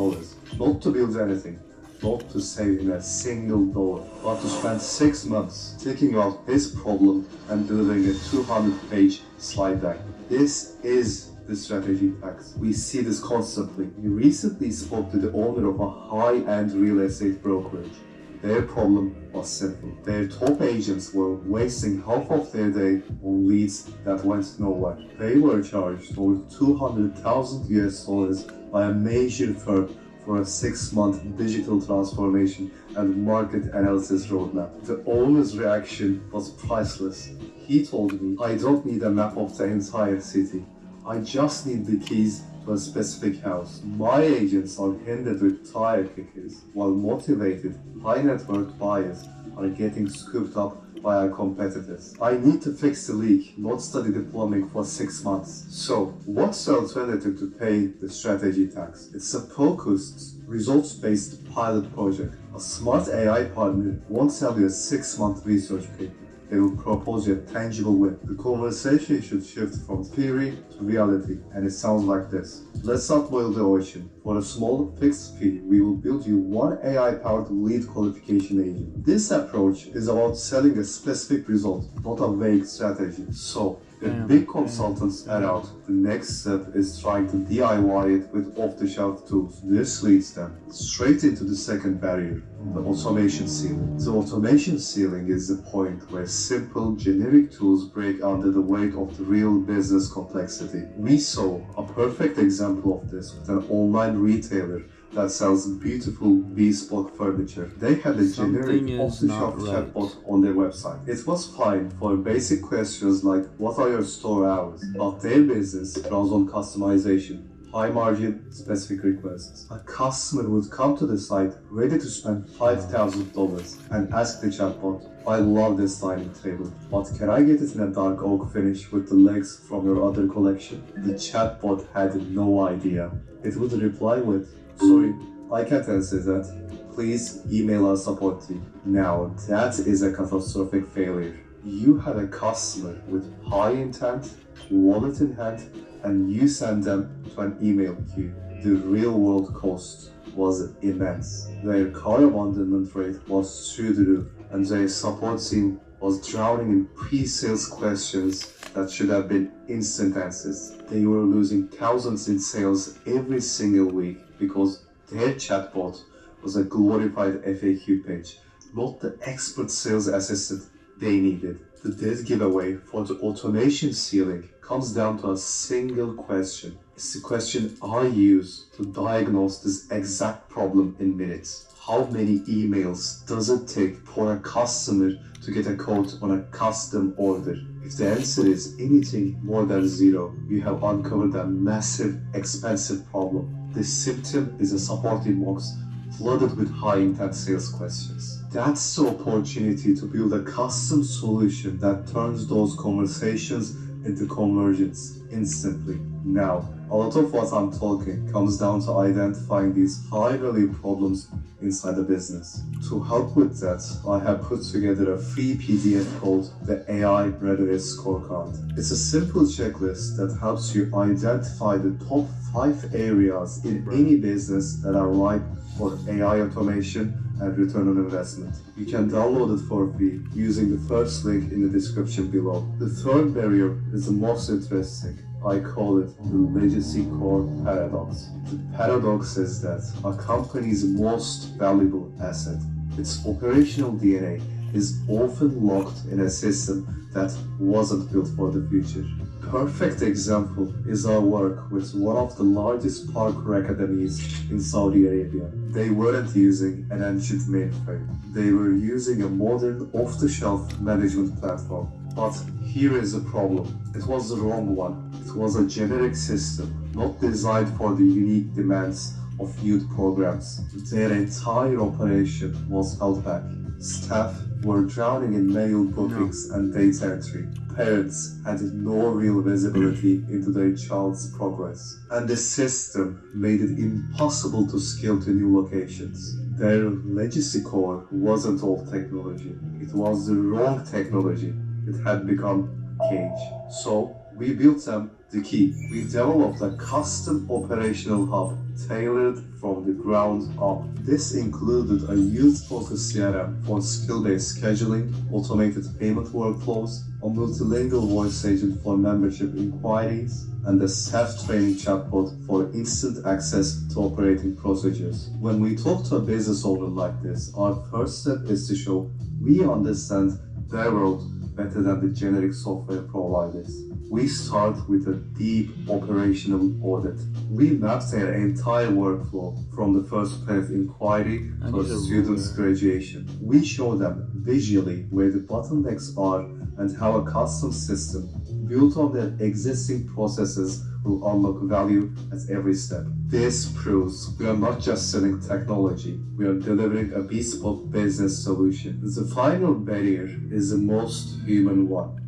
not to build anything, not to save him a single dollar, but to spend 6 months taking out his problem and delivering a 200-page slide deck. This is the strategy tax. We see this constantly. We recently spoke to the owner of a high-end real estate brokerage. Their problem was simple. Their top agents were wasting half of their day on leads that went nowhere. They were charged over $200,000 US by a major firm for a 6-month digital transformation and market analysis roadmap. The owner's reaction was priceless. He told me, "I don't need a map of the entire city. I just need the keys to a specific house. My agents are hindered with tire kickers, while motivated, high net worth buyers are getting scooped up by our competitors. I need to fix the leak, not study the plumbing for 6 months." So, what's the alternative to pay the strategy tax? It's a focused, results-based pilot project. A smart AI partner won't sell you a 6-month research paper. They will propose you a tangible win. The conversation should shift from theory to reality, and it sounds like this. Let's not boil the ocean. For a small fixed fee, we will build you one AI-powered lead qualification agent. This approach is about selling a specific result, not a vague strategy. So, if big consultants add out, the next step is trying to DIY it with off-the-shelf tools. This leads them straight into the second barrier, the automation ceiling. The automation ceiling is the point where simple, generic tools break under the weight of the real business complexity. We saw a perfect example of this with an online retailer that sells beautiful bespoke furniture. They had a generic off-the-shelf chatbot on their website. It was fine for basic questions like, what are your store hours? But their business runs on customization, high margin, specific requests. A customer would come to the site ready to spend $5,000 and ask the chatbot, "I love this dining table, but can I get it in a dark oak finish with the legs from your other collection?" The chatbot had no idea. It would reply with, "Sorry, I can't answer that. Please email our support team." Now, that is a catastrophic failure. You had a customer with high intent, wallet in hand, and you send them to an email queue. The real world cost was immense. Their car abandonment rate was through the roof, and their support team was drowning in pre-sales questions that should have been instant answers. They were losing thousands in sales every single week because their chatbot was a glorified FAQ page, not the expert sales assistant they needed. The dead giveaway for the automation ceiling comes down to a single question. It's the question I use to diagnose this exact problem in minutes. How many emails does it take for a customer to get a quote on a custom order? If the answer is anything more than 0, you have uncovered a massive, expensive problem. The symptom is a support inbox flooded with high-intent sales questions. That's the opportunity to build a custom solution that turns those conversations into conversions instantly. Now, a lot of what I'm talking comes down to identifying these high-value problems inside the business. To help with that, I have put together a free PDF called the AI Readiness Scorecard. It's a simple checklist that helps you identify the top 5 areas in any business that are ripe for AI automation and return on investment. You can download it for free using the first link in the description below. The third barrier is the most interesting. I call it the legacy core paradox. The paradox is that a company's most valuable asset, its operational DNA, is often locked in a system that wasn't built for the future. Perfect example is our work with one of the largest parkour academies in Saudi Arabia. They weren't using an ancient mainframe. They were using a modern off-the-shelf management platform. But here is the problem. It was the wrong one. It was a generic system, not designed for the unique demands of youth programs. Their entire operation was held back. Staff were drowning in mail bookings and data entry. Parents had no real visibility into their child's progress, and the system made it impossible to scale to new locations. Their legacy core wasn't all technology. It was the wrong technology. It had become cage. So we built them the key. We developed a custom operational hub tailored from the ground up. This included a youth-focused CRM for skill-based scheduling, automated payment workflows, a multilingual voice agent for membership inquiries, and a self-training chatbot for instant access to operating procedures. When we talk to a business owner like this, our first step is to show we understand their world better than the generic software providers. We start with a deep operational audit. We map their entire workflow from the first parent inquiry to a student's graduation. We show them visually where the bottlenecks are and how a custom system built on their existing processes will unlock value at every step. This proves we are not just selling technology, we are delivering a bespoke business solution. The final barrier is the most human one.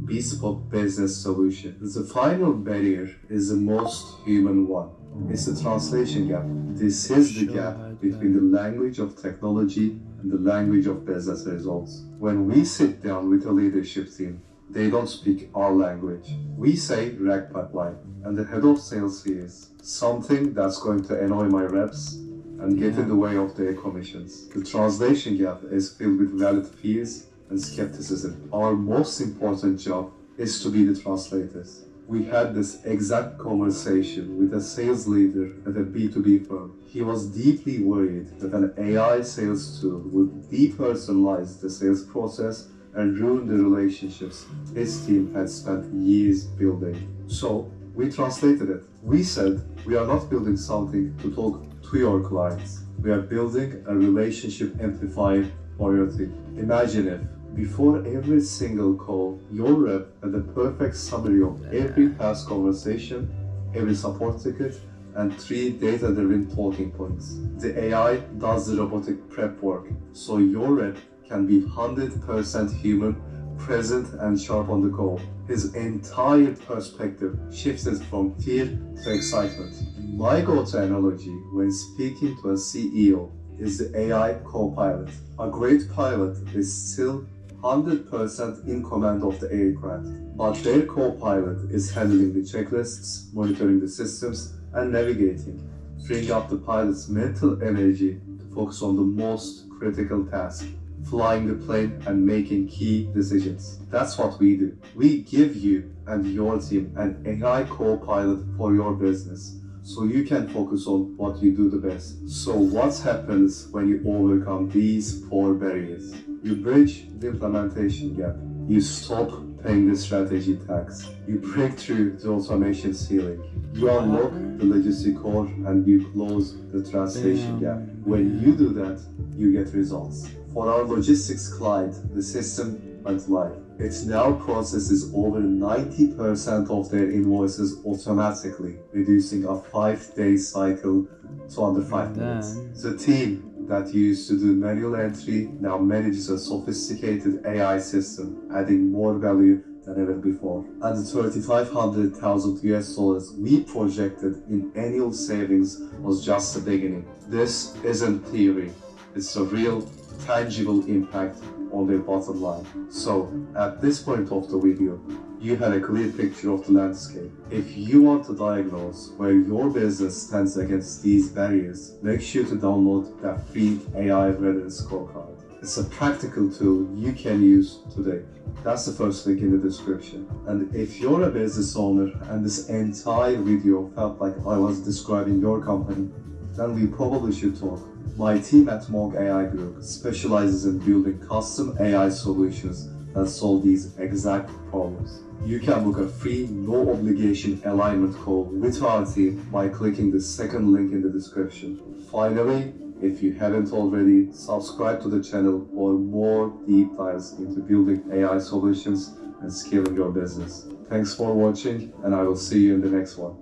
Bespoke business solution. The final barrier is the most human one. It's the translation gap. This is the gap between the language of technology and the language of business results. When we sit down with a leadership team, they don't speak our language. We say rack pipeline, and the head of sales hears something that's going to annoy my reps and get in the way of their commissions. The translation gap is filled with valid fears and skepticism. Our most important job is to be the translators. We had this exact conversation with a sales leader at a B2B firm. He was deeply worried that an AI sales tool would depersonalize the sales process and ruin the relationships his team had spent years building. So we translated it. We said, we are not building something to talk to your clients. We are building a relationship amplifier for your team. Imagine if before every single call, your rep had a perfect summary of every past conversation, every support ticket, and 3 data-driven talking points. The AI does the robotic prep work, so your rep can be 100% human, present and sharp on the call. His entire perspective shifted from fear to excitement. My go-to analogy when speaking to a CEO is the AI co-pilot. A great pilot is still 100% in command of the aircraft, but their co-pilot is handling the checklists, monitoring the systems, and navigating, freeing up the pilot's mental energy to focus on the most critical task, flying the plane and making key decisions. That's what we do. We give you and your team an AI co-pilot for your business, so you can focus on what you do the best. So what happens when you overcome these 4 barriers? You bridge the implementation gap. You stop paying the strategy tax. You break through the automation ceiling. You unlock the legacy core and you close the translation gap. When you do that, you get results. For our logistics client, the system went live. It now processes over 90% of their invoices automatically, reducing a 5-day cycle to under 5 minutes. The team that used to do manual entry now manages a sophisticated AI system, adding more value than ever before. And the $3,500,000 US we projected in annual savings was just the beginning. This isn't theory, it's a real, tangible impact on their bottom line. So, at this point of the video, you have a clear picture of the landscape. If you want to diagnose where your business stands against these barriers, make sure to download that free AI Readiness Scorecard. It's a practical tool you can use today. That's the first link in the description. And if you're a business owner and this entire video felt like I was describing your company, then we probably should talk. My team at Mog AI Group specializes in building custom AI solutions that solve these exact problems. You can book a free, no-obligation alignment call with our team by clicking the second link in the description. Finally, If you haven't already, subscribe to the channel for more deep dives into building AI solutions and scaling your business. Thanks for watching, and I will see you in the next one.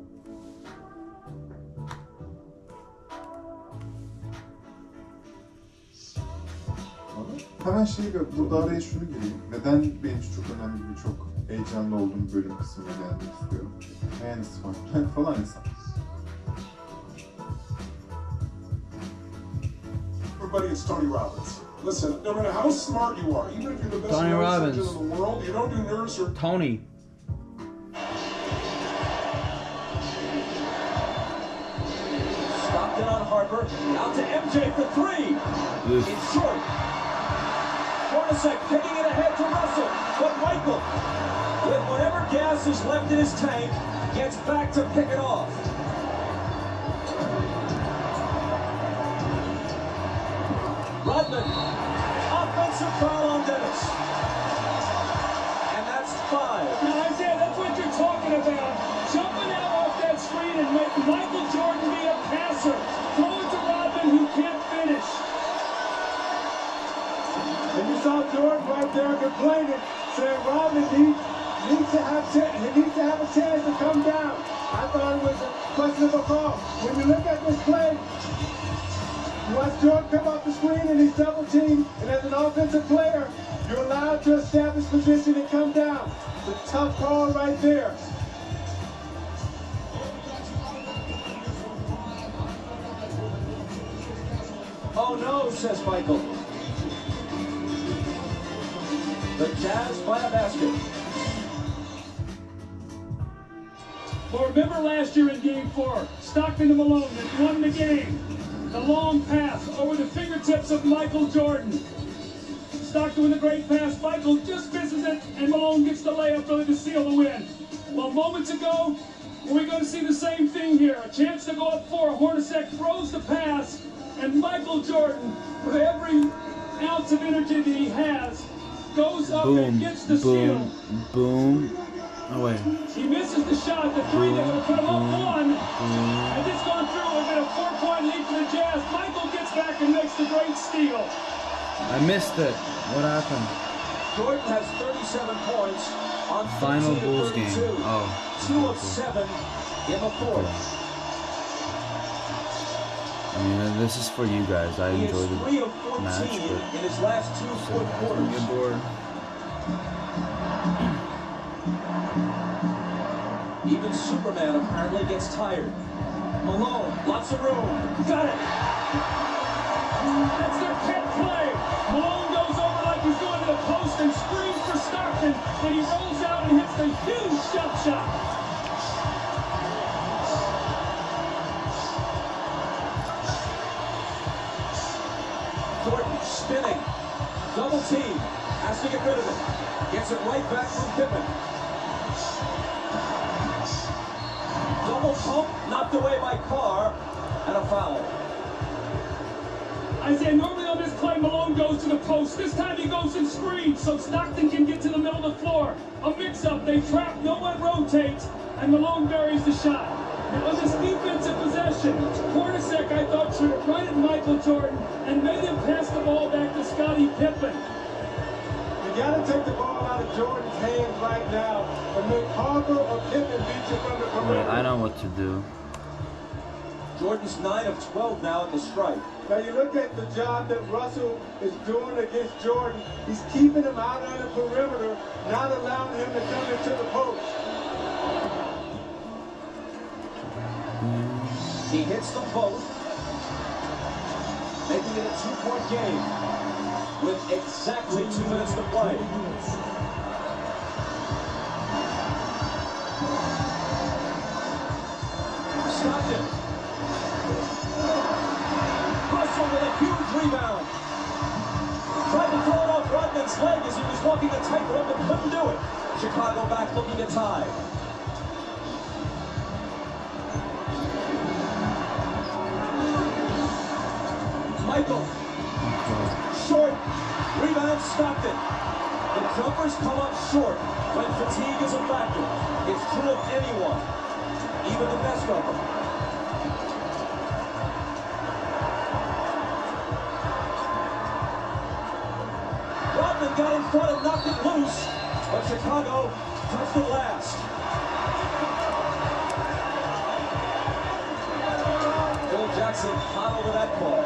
Hemen burada araya şunu gireyim. Neden benim için çok önemli ve çok heyecanlı olduğum bölüm kısmına gelmek istiyorum. Beğenisi var falan hesap. Everybody, it's Tony Robbins. Listen, no matter how smart you are, even if you're the best Tony neurosurgeon Robbins. in the world, you don't do neurosurgery. Tony. Stockton on Harper, out to MJ for three. Oof. It's short. Hornacek taking it ahead to Russell, but Michael, with whatever gas is left in his tank, gets back to pick it off. Rodman, offensive foul on Dennis. And that's 5. Now, Isaiah, that's what you're talking about. Jumping out off that screen and make Michael Jordan be a passer. Throw it to Rodman, who can't finish. And you saw Jordan right there complaining, saying Rodman needs to have a chance to come down. I thought it was a questionable call. When you look at this play, you watch Jordan come off the screen and he's double teamed, and as an offensive player, you're allowed to establish position and come down. It's a tough call right there. Oh no, says Michael. The Jazz by a basket. Well, remember last year in Game 4, Stockton to Malone that won the game. The long pass over the fingertips of Michael Jordan. Stockton with a great pass. Michael just misses it, and Malone gets the layup really to seal the win. Well, moments ago, we're going to see the same thing here. A chance to go up 4. Hornacek throws the pass, and Michael Jordan, with every ounce of energy that he has, goes up and gets the steal. Boom. Oh, wait. He misses the shot, the 3 that would have put him up 1. And it's gone through. We've got a 4-point lead for the Jazz. Michael gets back and makes the great steal. I missed it. What happened? Jordan has 37 points on Final 13 Bulls of game. 32. Oh. 2 of 7 in the fourth. I mean, this is for you guys. I He enjoyed is 3 the of 14 match, but in his last 2 fourth don't quarters. get bored. Even Superman apparently gets tired. Malone, lots of room. Got it. That's their 10th play. Malone goes over like he's going to the post and screams for Stockton. And he rolls out and hits the huge jump shot. Jordan spinning. Double team. Has to get rid of it. Gets it right back from Pippen. Double pump. Knocked away by Carr. And a foul. Isaiah, normally on this play, Malone goes to the post. This time he goes and screens so Stockton can get to the middle of the floor. A mix-up. They trap. No one rotates. And Malone buries the shot. And on this defensive possession, Hornacek, I thought, should have run at Michael Jordan and made him pass the ball back to Scottie Pippen. You got to take the ball out of Jordan's hands right now and make Harper or Pippen beat you from the Wait, perimeter. I know what to do. Jordan's 9 of 12 now at the stripe. Now you look at the job that Russell is doing against Jordan. He's keeping him out on the perimeter, not allowing him to come into the post. He hits them both, making it a 2-point game with exactly 2 minutes to play. Stockton. Russell with a huge rebound. Tried to throw it off Rodman's leg as he was walking a tightrope and couldn't do it. Chicago back looking to tie. Michael. Short. Rebound Stockton. The jumpers come up short when fatigue is a factor. It's true of anyone, even the best of them. Jordan got in front and knocked it loose, but Chicago touched it last. Phil Jackson fouled with that call.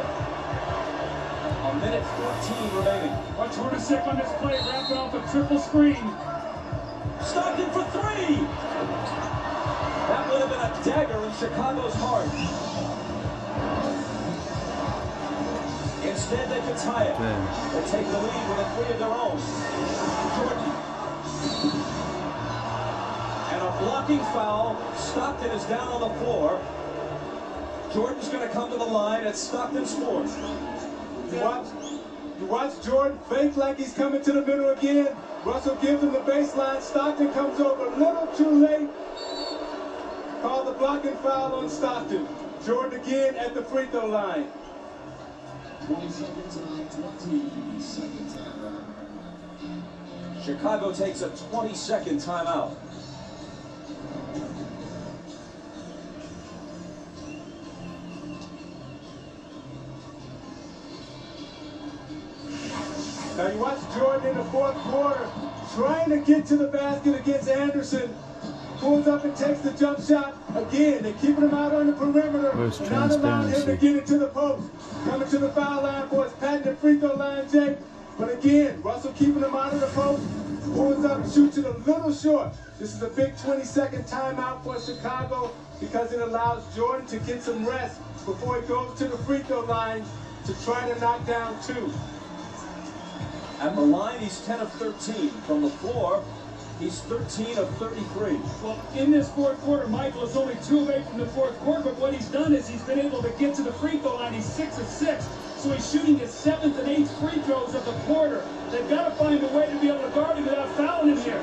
A minute 14 remaining. Watch Hornacek on this play, wrapping off a triple screen. Stockton for three! That would have been a dagger in Chicago's heart. Instead, they could tie it. They take the lead with a three of their own. Jordan. And a blocking foul. Stockton is down on the floor. Jordan's going to come to the line at Stockton's fourth. You watch Jordan fake like he's coming to the middle again. Russell gives him the baseline. Stockton comes over a little too late. Call the blocking foul on Stockton. Jordan again at the free throw line. 20 seconds tonight, 20 seconds timeout. Chicago takes a 20-second timeout. Now you watch Jordan in the fourth quarter trying to get to the basket against Anderson. Pulls up and takes the jump shot. Again, they're keeping him out on the perimeter. Not allowing him to get into the post. Coming to the foul line for his patented free throw line, Jake. But again, Russell keeping him out of the post. Pulls up and shoots it a little short. This is a big 20-second timeout for Chicago because it allows Jordan to get some rest before he goes to the free throw line to try to knock down two. At the line, he's 10 of 13. From the floor, he's 13 of 33. Well, in this fourth quarter, Michael is only 2 away from the fourth quarter, but what he's done is he's been able to get to the free throw line. He's 6 of 6, so he's shooting his 7th and 8th free throws of the quarter. They've got to find a way to be able to guard him without fouling him here.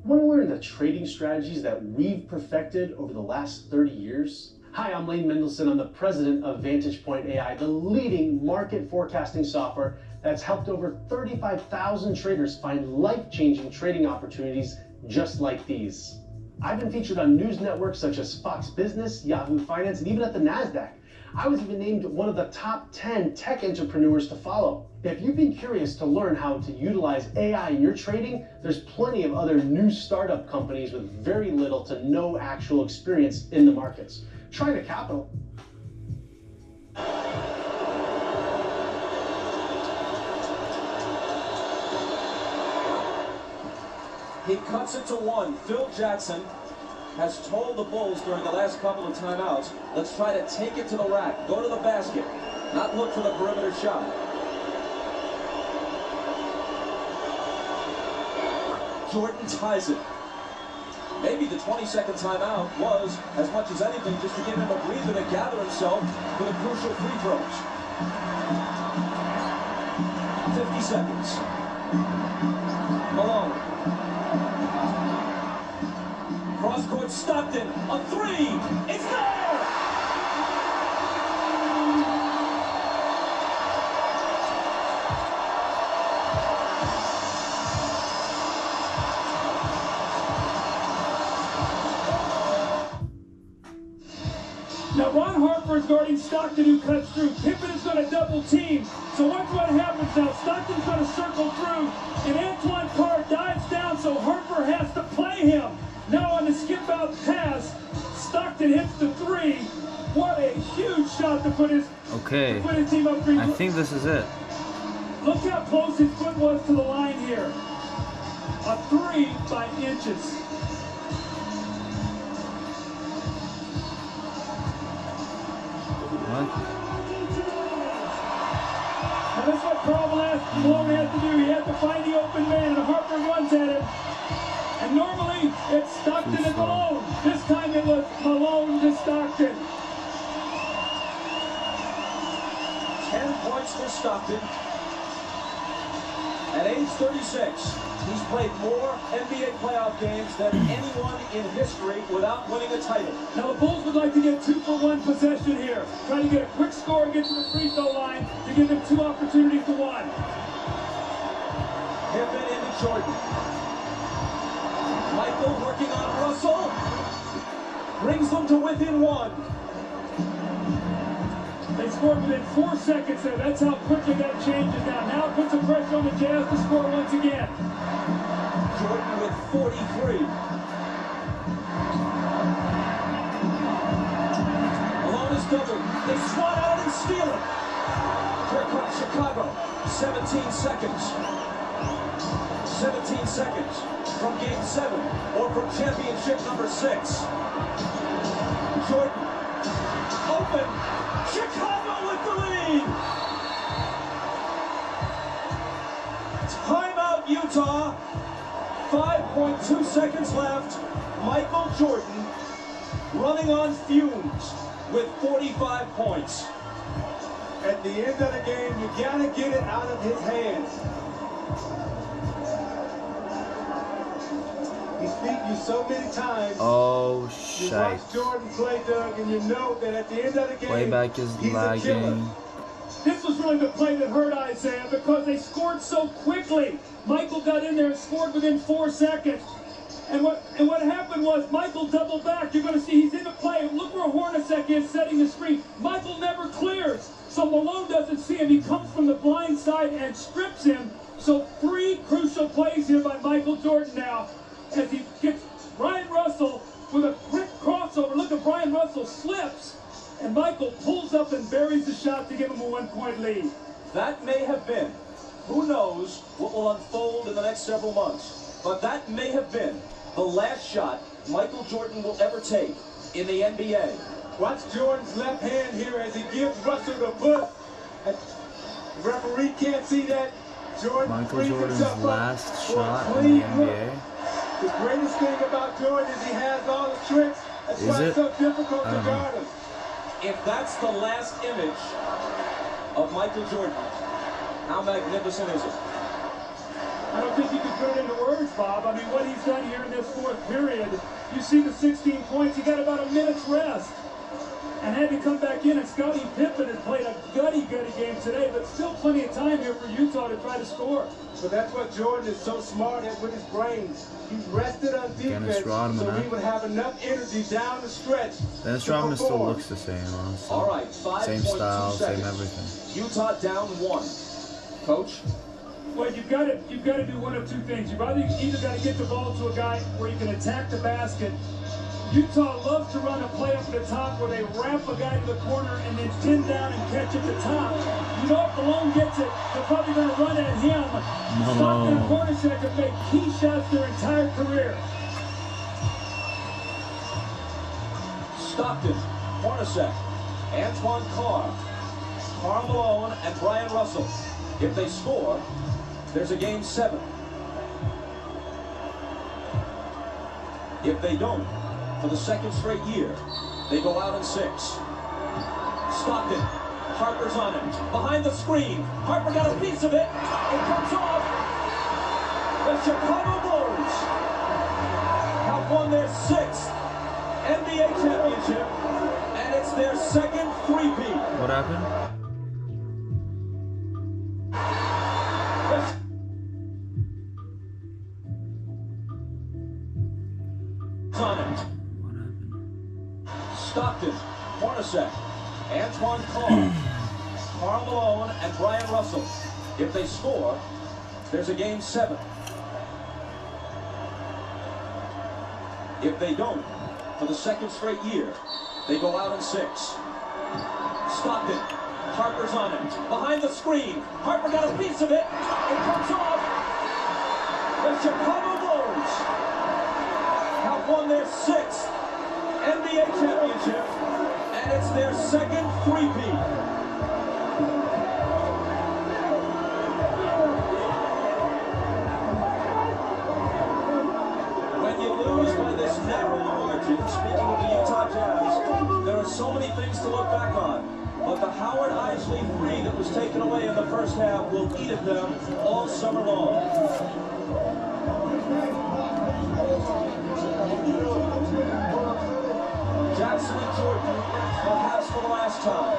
Want to learn the trading strategies that we've perfected over the last 30 years? Hi, I'm Lane Mendelson. I'm the president of Vantage Point AI, the leading market forecasting software that's helped over 35,000 traders find life-changing trading opportunities just like these. I've been featured on news networks such as Fox Business, Yahoo Finance, and even at the NASDAQ. I was even named one of the top 10 tech entrepreneurs to follow. If you've been curious to learn how to utilize AI in your trading, there's plenty of other new startup companies with very little to no actual experience in the markets. Try the Capital. He cuts it to one. Phil Jackson has told the Bulls during the last couple of timeouts, let's try to take it to the rack, go to the basket, not look for the perimeter shot. Jordan ties it. Maybe the 20-second timeout was, as much as anything, just to give him a breather to gather himself for the crucial free throws. 50 seconds. Malone. Cross-court Stockton, a three, it's there! Now Ron Harper is guarding Stockton, who cuts through. Pippen is going to double team. So watch what happens now. Stockton's going to circle through, and Antoine Carr dives down, so Harper has to play him. Now on the skip-out pass, Stockton hits the three. What a huge shot to put his team up. I think this is it. Look how close his foot was to the line here. A three by inches. What? Now that's what Karl Malone had to do. He had to find the open man, and Harper runs at him. And normally it's Stockton and Malone. This time it was Malone to Stockton. 10 points for Stockton. At age 36, he's played more NBA playoff games than anyone in history without winning a title. Now the Bulls would like to get 2-for-1 possession here. Trying to get a quick score and get to the free throw line to give them 2 opportunities to 1. Pippen into Jordan. Michael working on Russell. brings them to within 1. They scored within 4 seconds there. That's how quickly that changes now. Now it puts the pressure on the Jazz to score once again. Jordan with 43. Malone is doubled. They swat out and steal it. Here comes Chicago. 17 seconds. 17 seconds from Game 7 or from championship number 6. Jordan open. Chicago with the lead. Timeout, Utah. 5.2 seconds left. Michael Jordan running on fumes with 45 points. At the end of the game, you gotta get it out of his hands. He's beat you so many times. Oh, You shit. watch Jordan play, Doug, and you know that at the end of the game, Playback is he's a killer. lagging. This was really the play that hurt Isaiah because they scored so quickly. Michael got in there and scored within 4 seconds. And what happened was Michael doubled back. You're going to see he's in the play. Look where Hornacek is setting the screen. Michael never clears. So Malone doesn't see him. He comes from the blind side and strips him. So 3 crucial plays here by Michael Jordan now as he gets Brian Russell with a quick crossover. Look at Brian Russell slips. And Michael pulls up and buries the shot to give him a 1-point lead. That may have been, who knows what will unfold in the next several months, but that may have been the last shot Michael Jordan will ever take in the NBA. Watch Jordan's left hand here as he gives Russell the push. The referee can't see that. Jordan Michael frees Jordan's himself up last for a shot in clean the look. NBA. The greatest thing about Jordan is he has all the tricks. That's Is why it? it's so difficult I to don't know. guard him. If that's the last image of Michael Jordan, how magnificent is it? I don't think you can put it into words, Bob. I mean, what he's done here in this 4th period, you see the 16 points. He got about a minute's rest and had to come back in. And Scottie Pippen had played a gutty game today, but still plenty of time here for Utah to try to score. But that's what Jordan is so smart at with his brains. He rested on Dennis defense Rodman, so he huh? would have enough energy down the stretch. Dennis to Rodman still perform. looks the same, honestly. All right, 5.2 Same style, seconds. same everything. Utah down 1. Coach? Well, you've got to do one of 2 things. You've either got to get the ball to a guy where you can attack the basket. Utah loves to run a play up at the top where they wrap a guy to the corner and then pin down and catch at the top. You know if Malone gets it, they're probably going to run at him. Stockton and Hornacek have made key shots their entire career. Stockton, Hornacek, Antoine Carr, Karl Malone, and Brian Russell. If they score, there's a Game 7. If they don't, for the 2nd straight year, they go out in 6. Stockton, Harper's on him, behind the screen. Harper got a piece of it. It comes off. The Chicago Bulls have won their 6th NBA championship, and it's their 2nd three-peat. What happened? On it. Stockton, Hornacek, Antoine Carr, Karl Malone, and Brian Russell. If they score, there's a Game 7. If they don't, for the 2nd straight year, they go out in 6. Stockton, Harper's on him, behind the screen. Harper got a piece of it. It comes off. The Chicago Bulls have won their 6th NBA championship, and it's their 2nd three-peat. When you lose by this narrow margin, speaking of the Utah Jazz, there are so many things to look back on. But the Howard Isley 3 that was taken away in the first half will eat at them all summer long. Jackson and Jordan, perhaps for the last time.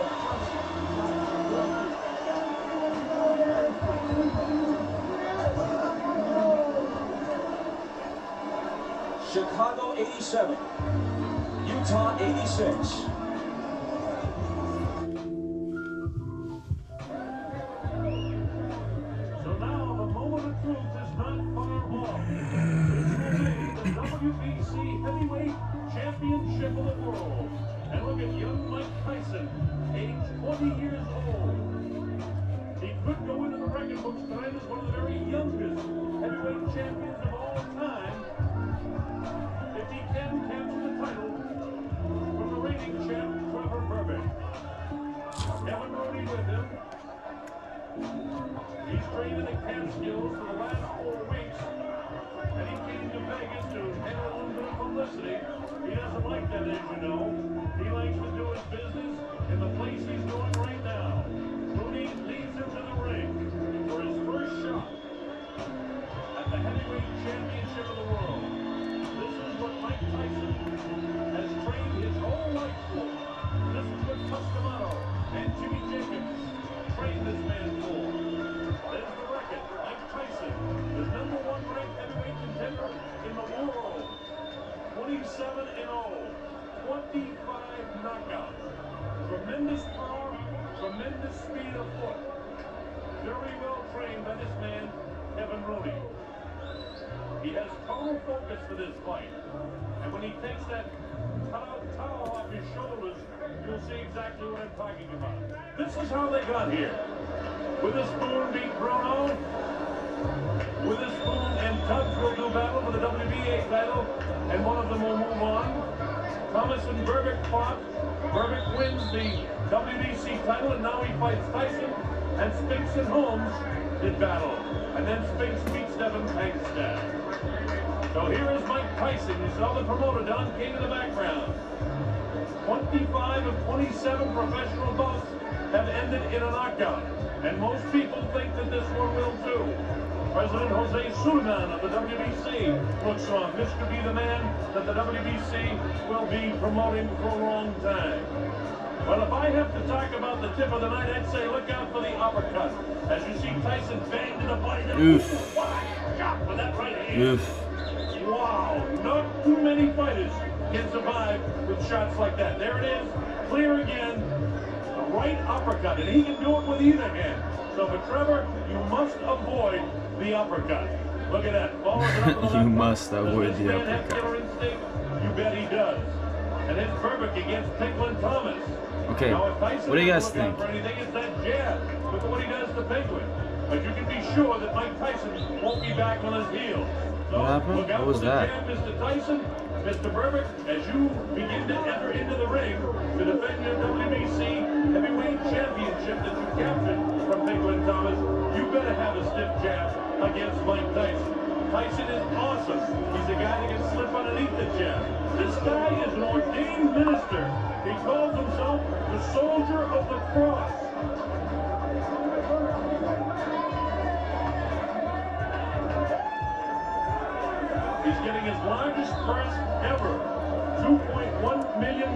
Chicago 87, Utah 86. So now the moment of truth is not far off. This will be the WBC Heavyweight Championship of the world. And look at young Mike Tyson, age 20 years old. He could go into the record books tonight as one of the very youngest heavyweight champions of all time if he can capture the title from the reigning champ, Trevor Berbick. Kevin Rooney with him. He's trained in the Catskills for the last 4 weeks, and he came to Vegas to have a little bit of publicity. He doesn't like that, as you know. He likes to do his business in the place he's doing right now. Rooney leads him to the ring for his first shot at the heavyweight championship of the world. This is what Mike Tyson has trained his whole life for. This is what Cus D'Amato and Jimmy Jacobs trained this man for. There's the record. Mike Tyson, the #1 ranked heavyweight contender in the world. 27-0, 25 knockouts. Tremendous power, tremendous speed of foot. Very well trained by this man, Kevin Rooney. He has total focus for this fight. And when he takes that towel off his shoulders, you'll see exactly what I'm talking about. This is how they got here. Witherspoon beat Bruno. Witherspoon and Tubbs will do battle for the WBA title, and one of them will move on. Thomas and Berbick fought. Berbick wins the WBC title, and now he fights Tyson. And Spinks and Holmes did battle. And then Spinks beats Devin Hagstad. So here is Mike Tyson. You saw the promoter, Don King, in the background. 25 of 27 professional bouts have ended in a knockout. And most people think that this one will too. President Jose Sullivan of the WBC looks on. This could be the man that the WBC will be promoting for a long time. Well, if I have to talk about the tip of the night, I'd say look out for the uppercut. As you see Tyson banged in the body. Oof. What a shot with that right hand. Oof. Wow, not too many fighters can survive with shots like that. There it is, clear again. A right uppercut, and he can do it with either hand. So for Trevor, you must avoid the uppercut. Look at that. Follows it up with You must avoid the Does this man have uppercut. killer instinct? You bet he does. And it's Berbick against Penguin Thomas. Okay, Now, if Tyson what do you guys doesn't look out think? for anything, it's that jab. Look at what he does to Penguin. But you can be sure that Mike Tyson won't be back on his heels. So What happened? look out What was for the that? jab, Mr. Tyson. Mr. Berbick, as you begin to enter into the ring to defend your WBC heavyweight championship that you captured from Penguin Thomas, you better have a stiff jab against Mike Tyson. Tyson is awesome. He's a guy that can slip underneath the jab. This guy is an ordained minister. He calls himself the Soldier of the Cross. He's getting his largest purse ever, $2.1 million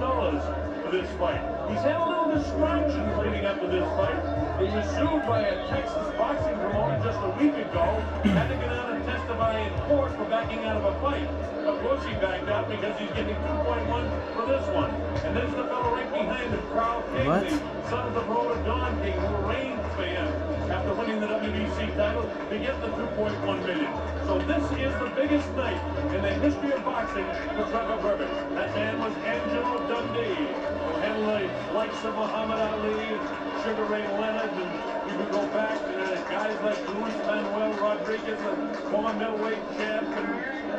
for this fight. He's had a little distractions leading up to this fight. He was sued by a Texas boxing promoter just a week ago, had to get out and testify in court for backing out of a fight. Of course he backed out because he's getting 2.1 for this one. And there's the fellow right behind him, Carl King, What? the son of the promoter Don King, who arranged for him after winning the WBC title to get the 2.1 million. So this is the biggest night in the history of boxing for Trevor Berbick. That man was Angelo Dundee, who handled the likes of Muhammad Ali and Sugar Ray Leonard, and you could go back to guys like Luis Manuel Rodriguez, the former middleweight champ, and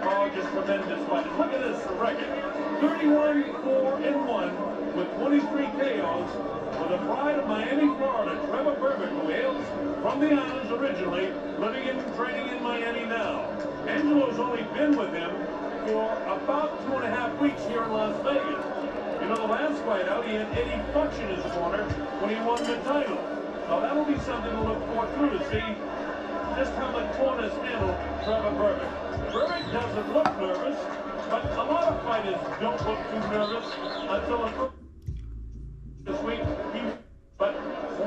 all just tremendous fighters. Look at this record: 31-4-1 with 23 KOs. For the pride of Miami, Florida, Trevor Berbick, who hails from the islands originally, living and training in Miami now. Angelo's only been with him for about 2.5 weeks here in Las Vegas. You know, the last fight out, he had Eddie Futch in his corner when he won the title. So that'll be something to look forward to see just how the corners handle Trevor Berbick. Berbick doesn't look nervous, but a lot of fighters don't look too nervous until the first this week. But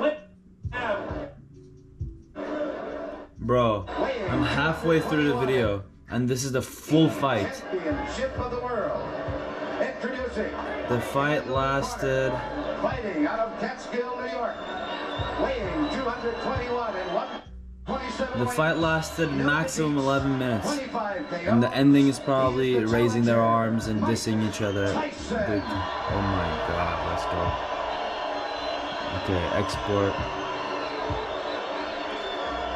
let have. Bro, I'm halfway through the video, and this is the full fight. Championship of the world. And Introducing. The fight lasted. Fighting out of Catskill, New York. Weighing 221 and 127. The fight lasted maximum 11 minutes. And the ending is probably raising their arms and dissing each other. Big. Oh my god, let's go. Okay, export.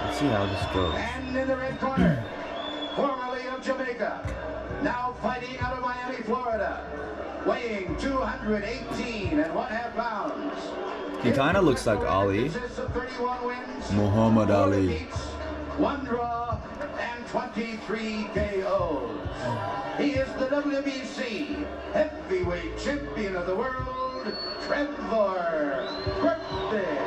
Let's see how this goes. And in the red corner, formerly of Jamaica, now fighting out of Miami, Florida, weighing 218 and 1/2 pounds. He kind of looks like Ali. Muhammad Ali. 1 draw and 23 KOs. He is the WBC heavyweight champion of the world, Trevor Berbick.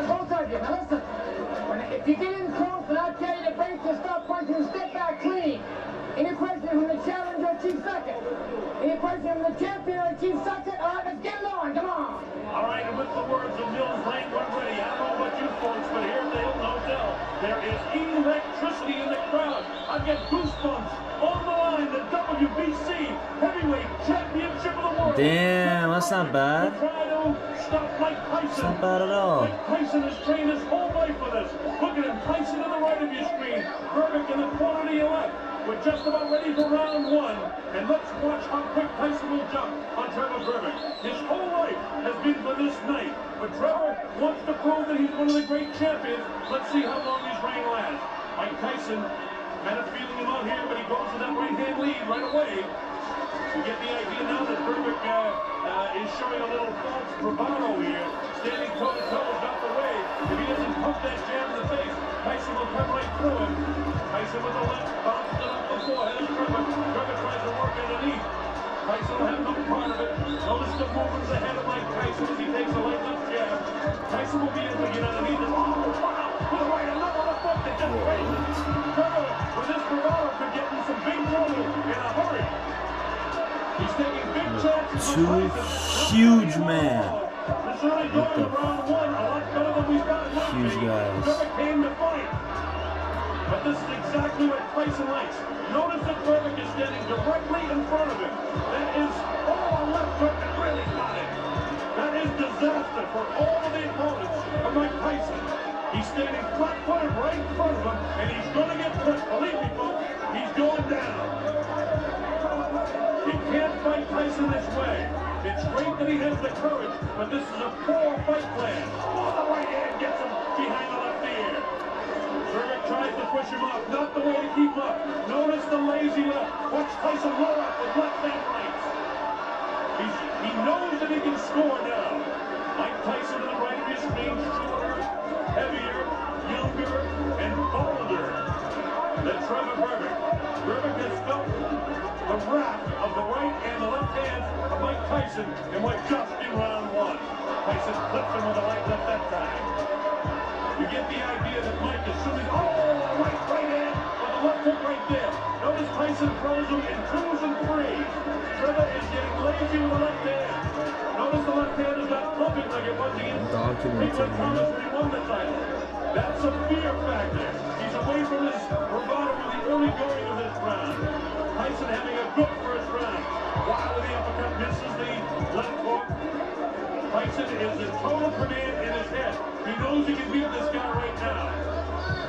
Both of you, now listen. If you get in close and I tell you to brace and stop punching and step back clean. Any question from the challenger or Chief Second? Any question from the champion or Chief Second? All right, let's get it on. Come on. All right, and with the words of Mills Lane, we're ready. I don't know about you folks, but here at the Hilton Hotel, there is electricity in the crowd. I get goosebumps. On the line, the WBC Heavyweight Championship of the World. Damn, that's not bad. Stop Mike Tyson. It's not bad at all. Mike Tyson has trained his whole life for this. Look at him, Tyson to the right of your screen. Berbick in the corner to your left. We're just about ready for round one. And let's watch how quick Tyson will jump on Trevor Berbick. His whole life has been for this night. But Trevor wants to prove that he's one of the great champions. Let's see how long his reign lasts. Mike Tyson kind of feeling him out here, but he goes to that right-hand lead right away. You get the idea now that Berbick is showing a little false bravado here. Standing toe-to-toe is not the way. If he doesn't pump that jab in the face, Tyson will come right through him. Tyson with the left, bounces it up the forehead of Trevor. Trevor tries to work underneath. Tyson will have no part of it. Notice the movements ahead of Mike Tyson as he takes a light left jab. Tyson will be able to get underneath it. Oh, wow! With a right, another left hook that just raises. Trevor, with this bravado, could get in some big trouble in a hurry. He's taking big chances. Two huge men. What the huge guys. Trevor came to fight. But this is exactly what Tyson likes. Notice that Berbick is standing directly in front of him. That is a left hook that really got him. That is disaster for all of the opponents of Mike Tyson. He's standing flat-footed right in front of him, and he's going to get put. Believe me, folks, he's going down. You can't fight Tyson this way. It's great that he has the courage, but this is a poor fight plan. Oh, the right hand gets him behind the left ear. Berbick tries to push him off, not the way to keep up. Notice the lazy left. Watch Tyson roll up with left and right. He knows that he can score now. Mike Tyson to the right of his screen, shorter, heavier, younger, and bolder than Trevor Berbick. Berbick has felt the wrath of the right and the left hand of Mike Tyson in what just in round one. Tyson flips him with the right left that time. You get the idea that Mike is shooting. Oh, right hand with the left hook right there. Notice Tyson throws him in 2s and 3s. Trevor is getting lazy with the left hand. Notice the left hand is not pumping like it was against Cleveland Thomas when he won the title. That's a fear factor. He's away from his bravado with the early going of this round. Tyson having a good first round. Wow, the uppercut misses the left hook. Tyson is in total command in his head. He knows he can beat this guy right now.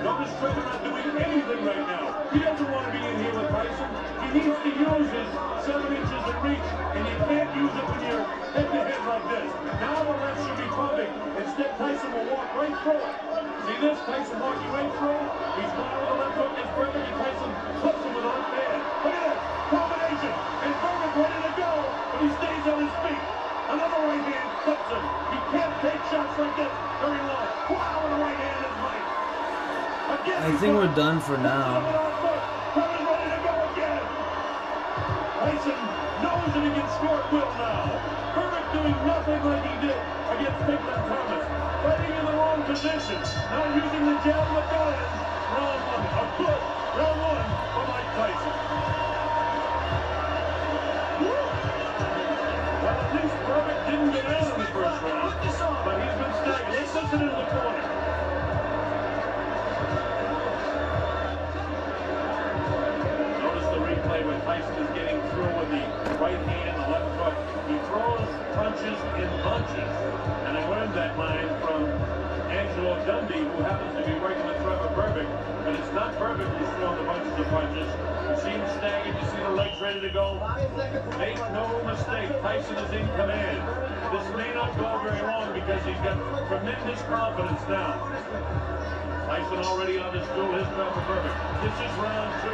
Notice Trevor not doing anything right now. He doesn't want to be in here with Tyson. He needs to use his 7 inches of reach, and you can't use it when you're head-to-head like this. Now the left should be pumping. Instead, Tyson will walk right through it. See this? Tyson walking right through. He's gone with the left hook. It's Berbick, and Tyson flips him with the left hand. Look at this. Combination. And Berbick ready to go, but he stays on his feet. Another right hand flips him. He can't take shots like this very long. Wow, and the right hand is Mike. Again, I think we're done for now. Trevor's ready to go again. Tyson knows that he can score at will now. Berbick doing nothing like he did against Cleveland Thomas. Fighting in the wrong position. Not using the jab of the guard. Round one. A good round one for Mike Tyson. Well, at least Berbick didn't get out in the first round, but he's been stagnant. Let's listen into the corner. happens to be working with Trevor Berbick, but it's not Berbick who's throwing the bunches of punches. You see him staggered, you see the legs ready to go. Make no mistake, Tyson is in command. This may not go very long because he's got tremendous confidence now. Tyson already on his duel, his Trevor Berbick. This is round 2.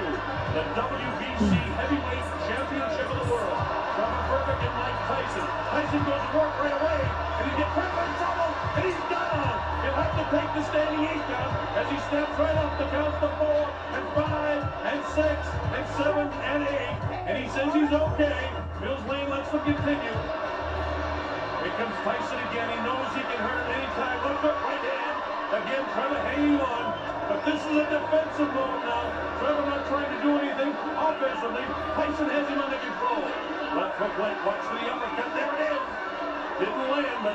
The WBC Heavyweight Championship of the World. Trevor Berbick and Mike Tyson. Tyson goes to work right away, and he gets Trevor in trouble, and he's down. He'll have to take the standing 8 count as he steps right up the counts to 4 and 5 and 6 and 7 and 8. And he says he's okay. Mills Lane lets them continue. Here comes Tyson again. He knows he can hurt him anytime. Look up right hand. Again, Trevor hanging on. But this is a defensive mode now. Trevor not trying to do anything offensively. Tyson has him under control. Left hook right. Watch for the uppercut. There it is. Didn't land, but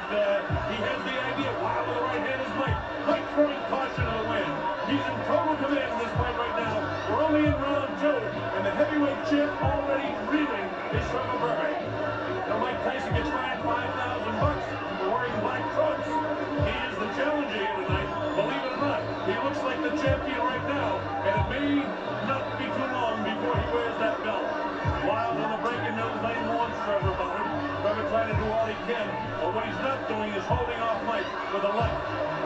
he has the idea. Wow, with the right hand is Mike. Mike throwing caution to the wind. He's in total command in this fight right now. We're only in round 2, and the heavyweight champ already reeling is Trevor Berbick. Now Mike Tyson gets fined $5,000 for wearing black trunks. He is the challenger here tonight, believe it or not. He looks like the champion right now, and it may not be too long before he wears that belt. Wild on the break, and Mills Lane wants Trevor about him. Trevor trying to do all he can, but what he's not doing is holding off Mike with a left.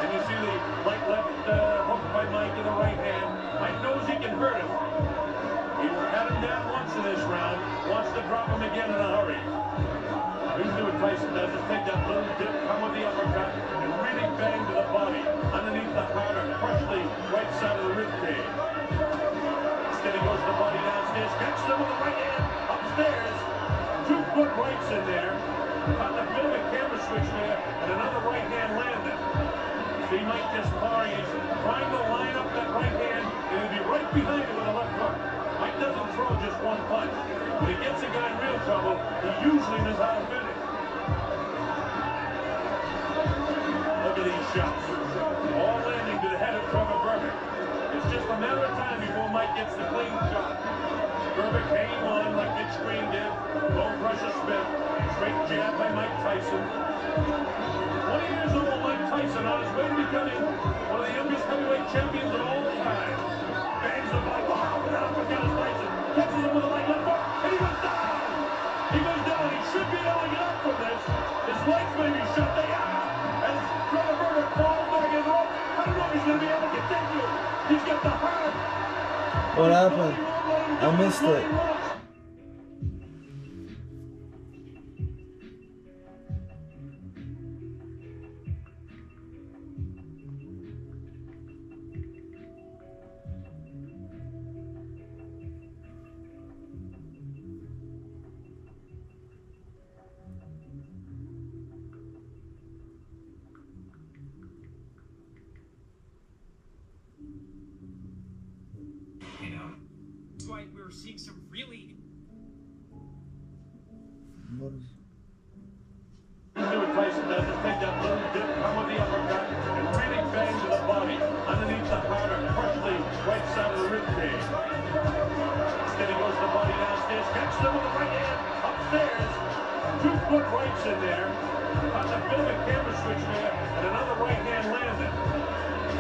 And you see the right left hook by Mike in the right hand. Mike knows he can hurt him. He had him down once in this round, wants to drop him again in a hurry. Usually what Tyson does is take that little dip, come with the uppercut, and really bang to the body, underneath the heart, or crush the right side of the rib cage. Instead he goes to the body downstairs, catches him with the right hand, upstairs. 2 good rights in there. Caught a bit of a camera switch there, and another right hand landed. See Mike just sparring, he's trying to line up that right hand, and he'll be right behind it with a left hook. Mike doesn't throw just one punch. When he gets a guy in real trouble, he usually knows how to finish. Look at these shots. All landing to the head of Trevor Berbick. It's just a matter of time before Mike gets the clean shot. Berbick hanging on like Mitch Green did. Don't rush a spin. Straight jab by Mike Tyson. 20 years old Mike Tyson on his way to becoming one of the youngest heavyweight champions of all time. Bangs the ball. Wow, with an uppercut is Tyson. Catches him with a leg left hook, and he goes down. He goes down. He should be able to get up from this. His legs may be shut. They are. As Trevor Berbick falls back in the rope, I don't know if he's going to be able to continue. He's got the heart. What happened? I missed it. That's why we're seeing some really. See what Tyson does is take that little dip, come with the uppercut, and really bang to the body, underneath the heart, or crush the right side of the rib cage. Instead he goes to the body downstairs, catches him with the right hand, upstairs. 2 good rights in there. Caught a bit of a camera switch there, and another right hand landed.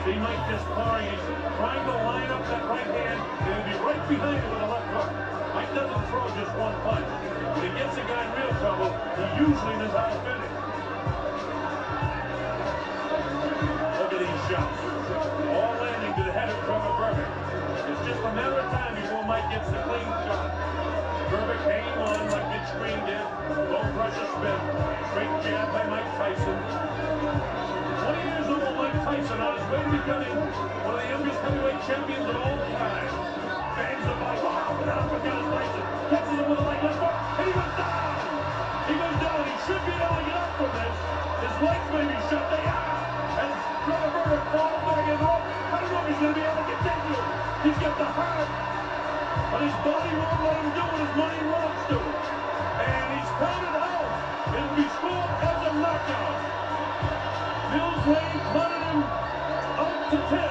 See Mike just sparring, he's trying to line up that right hand, and he'll be right behind it with a left hook. Mike doesn't throw just one punch. When he gets a guy in real trouble, he usually knows how to finish. Look at these shots. All landing to the head of Trevor Berbick. It's just a matter of time before Mike gets the clean shot. Berbick hanging on like Mitch Green did. Don't rush a spin. Straight jab by Mike Tyson. 20 years old Mike Tyson on his way to becoming one of the youngest heavyweight champions of all time. Bangs the ball. Wow, with an uppercut is Tyson. Catches him with a leg left hook, and he goes down. He goes down. He should be able to get up from this. His legs may be shut. They are. As Trevor Berbick falls back in the rope, I don't know if he's going to be able to continue. He's got the heart, but his body won't let him do what his money wants to. And he's counted out. It'll be scored as a knockout. Mills Lane counted him out to 10.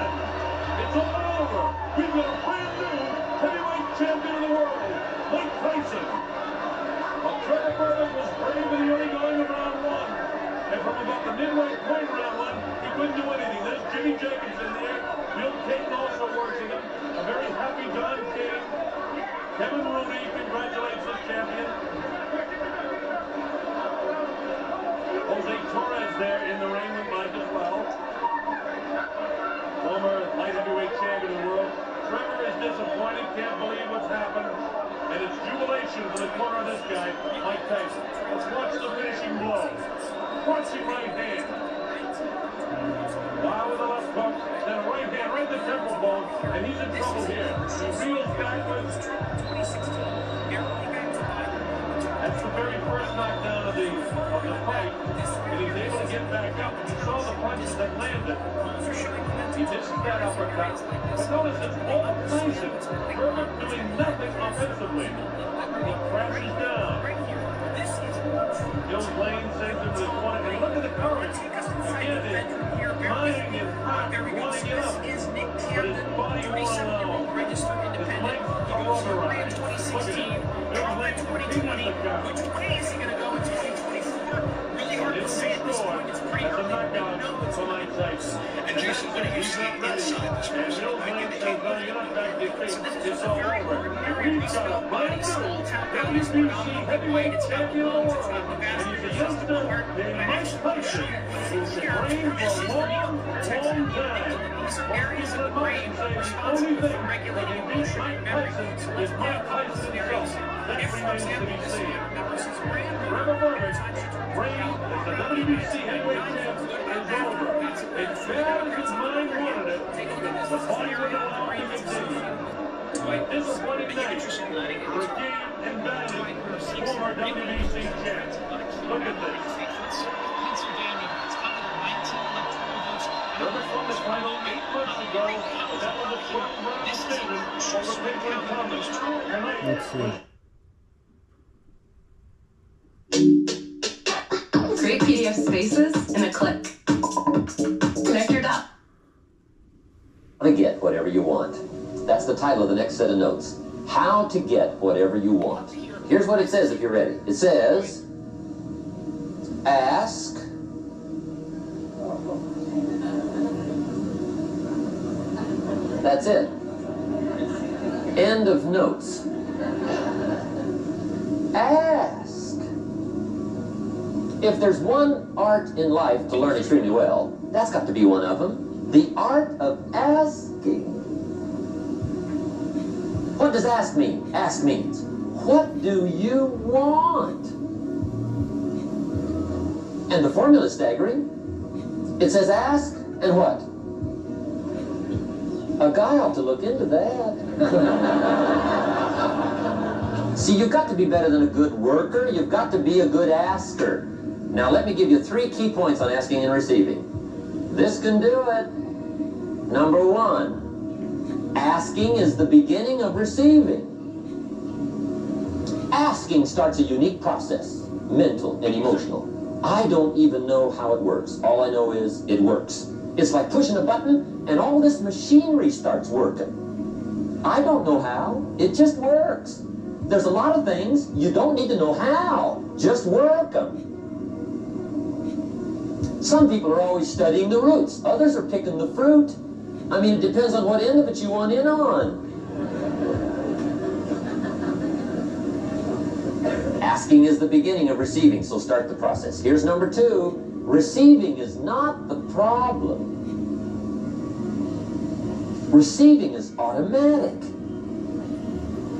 It's all over. We've got a brand new heavyweight champion of the world, Mike Tyson. Well, Trevor Berbick was brave in the early going of round 1. And from about the midway point of round 1, he couldn't do anything. There's Jimmy Jenkins in there. Bill Cayton also works with him. A very happy Don King. Kevin Rooney congratulates the champion. Jose Torres there in the ring with Mike as well. Former light heavyweight champion of the world. Trevor is disappointed, can't believe what's happened. And it's jubilation for the corner of this guy, Mike Tyson. Let's watch the finishing blow. Crushing right hand. Wow with the left hook, then a right hand right in the temple bone, and he's in trouble here. He reels backwards. That's the very first knockdown of the fight, and he's able to get back up. And you saw the punches that landed. He missed that uppercut. But notice it's all Tyson. Herbert doing nothing offensively. He crashes down. Gil Lane sends him to the corner. And look at the courage. Again, his mind is not wanting to get up. But his body won't allow him. His legs are override. Look at him. Gil Lane continues the count. Which way is he going to go in 2024? Really hard to say at this point. It's pretty hard to know. For Mike Tyson. And Jason, what do you see inside this person? Gil Lane says, no, you're not back to your feet. It's all over. We've got a brand new WBC heavyweight champion of the world. And he's a youngster named Mike Tyson, who's been trained for a long, long time. Most people in mind say the only thing that can beat Mike Tyson is Mike Tyson himself. That remains to be seen. Trevor Berbick, reign as the WBC heavyweight champ is over. As bad as his mind wanted it, the body wouldn't allow him to continue. A disappointing night for Gabe and Bandit, former WBC champ. Look at this. Herbert won the title 8 months ago, but that was a 12-round decision over Pedro Thomas. Let's see. Create PDF spaces in a click. Connect your dot. How to get whatever you want. That's the title of the next set of notes. How to get whatever you want. Here's what it says if you're ready. It says, ask That's it. End of notes. Ask. If there's one art in life to learn extremely well, that's got to be one of them. The art of asking. What does ask mean? Ask means, what do you want? And the formula is staggering. It says ask and what? A guy ought to look into that. See, you've got to be better than a good worker. You've got to be a good asker. Now, let me give you 3 key points on asking and receiving. This can do it. Number 1, asking is the beginning of receiving. Asking starts a unique process, mental and emotional. I don't even know how it works. All I know is it works. It's like pushing a button and all this machinery starts working. I don't know how. It just works. There's a lot of things you don't need to know how. Just work them. Some people are always studying the roots. Others are picking the fruit. I mean, it depends on what end of it you want in on. Asking is the beginning of receiving, so start the process. Here's number 2. Receiving is not the problem. Receiving is automatic.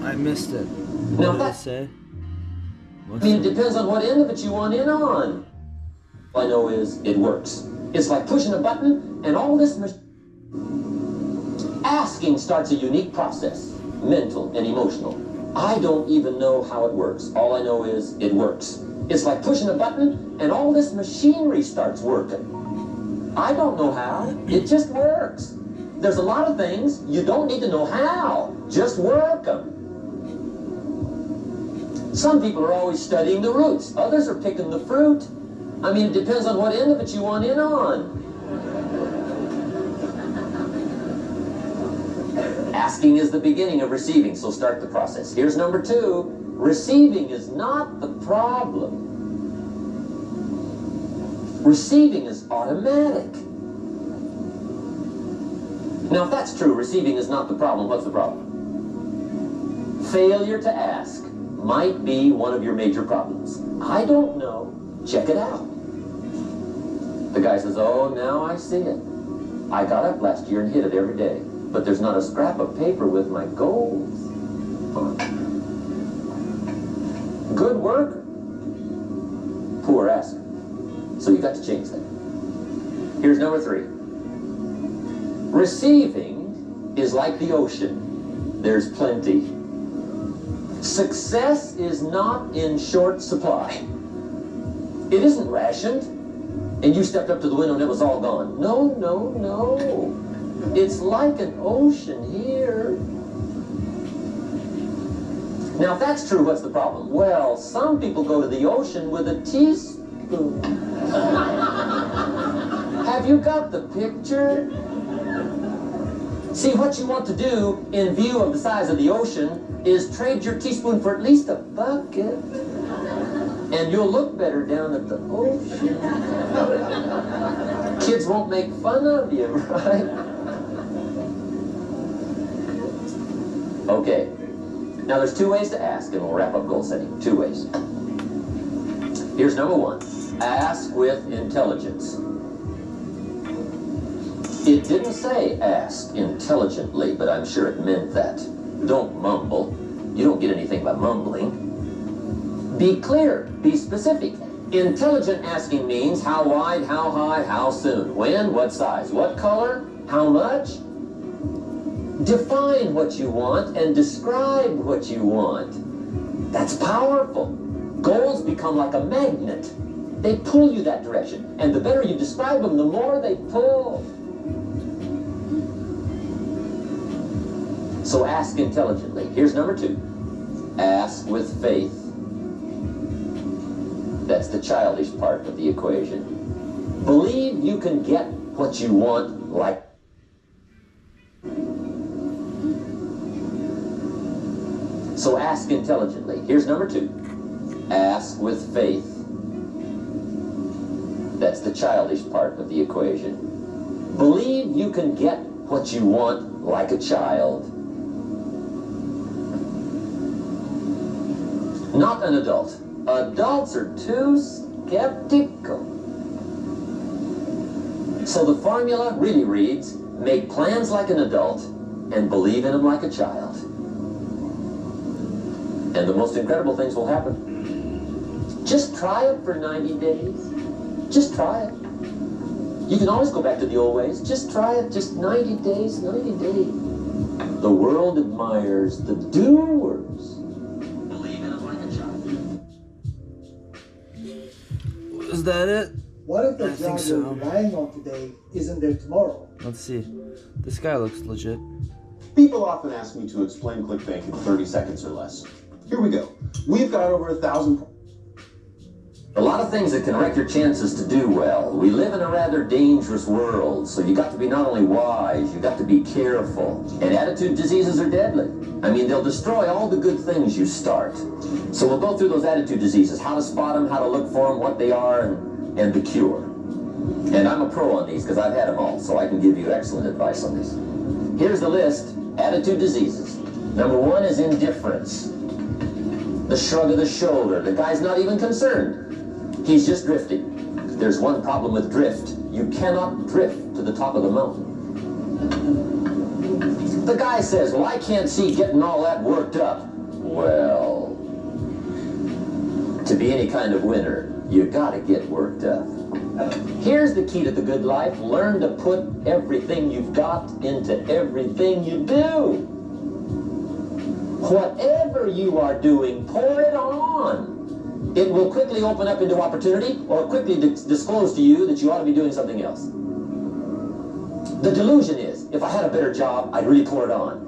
I missed it. Now What did it say? I mean, it depends on what end of it you want in on. All I know is it works. It's like pushing a button and all this asking starts a unique process, mental and emotional. I don't even know how it works. All I know is it works. It's like pushing a button and all this machinery starts working. I don't know how. It just works. There's a lot of things you don't need to know how. Just work them. Some people are always studying the roots. Others are picking the fruit. I mean, it depends on what end of it you want in on. Asking is the beginning of receiving, so start the process. Here's number 2. Receiving is not the problem. Receiving is automatic. Now, if that's true, receiving is not the problem. What's the problem? Failure to ask might be one of your major problems. I don't know. Check it out. The guy says, oh, now I see it. I got up last year and hit it every day, but there's not a scrap of paper with my goals. Good worker, poor asker. So you got to change that. Here's number 3. Receiving is like the ocean. There's plenty. Success is not in short supply. It isn't rationed, and you stepped up to the window and it was all gone. No, no, no. It's like an ocean here. Now, if that's true, what's the problem? Well, some people go to the ocean with a teaspoon. Have you got the picture? See, what you want to do in view of the size of the ocean is trade your teaspoon for at least a bucket. And you'll look better down at the ocean. Kids won't make fun of you, right? Okay. Now, there's 2 ways to ask, and we'll wrap up goal setting. 2 ways. Here's number 1. Ask with intelligence. It didn't say ask intelligently, but I'm sure it meant that. Don't mumble. You don't get anything by mumbling. Be clear. Be specific. Intelligent asking means how wide, how high, how soon, when, what size, what color, how much. Define what you want and describe what you want. That's powerful. Goals become like a magnet. They pull you that direction. And the better you describe them, the more they pull. So ask intelligently. Here's number 2. Ask with faith. That's the childish part of the equation. Believe you can get what you want like. So ask intelligently. Here's number 2. Ask with faith. That's the childish part of the equation. Believe you can get what you want like a child. Not an adult. Adults are too skeptical. So the formula really reads, make plans like an adult and believe in them like a child. And the most incredible things will happen. Just try it for 90 days. Just try it. You can always go back to the old ways. Just try it, just 90 days, 90 days. The world admires the doers. Believe in it like a child. Is that it? What if the I think job so. you're relying on today isn't there tomorrow? Let's see. This guy looks legit. People often ask me to explain ClickBank in 30 seconds or less. Here we go. We've got over 1,000... A lot of things that can wreck your chances to do well. We live in a rather dangerous world, so you got to be not only wise, you got to be careful. And attitude diseases are deadly. I mean, they'll destroy all the good things you start. So we'll go through those attitude diseases, how to spot them, how to look for them, what they are, and the cure. And I'm a pro on these because I've had them all, so I can give you excellent advice on these. Here's the list. Attitude diseases. Number 1 is indifference. The shrug of the shoulder. The guy's not even concerned. He's just drifting. There's one problem with drift. You cannot drift to the top of the mountain. The guy says, well, I can't see getting all that worked up. Well, to be any kind of winner, you gotta get worked up. Here's the key to the good life. Learn to put everything you've got into everything you do. Whatever you are doing, pour it on. It will quickly open up into opportunity or quickly disclose to you that you ought to be doing something else. The delusion is, if I had a better job, I'd really pour it on.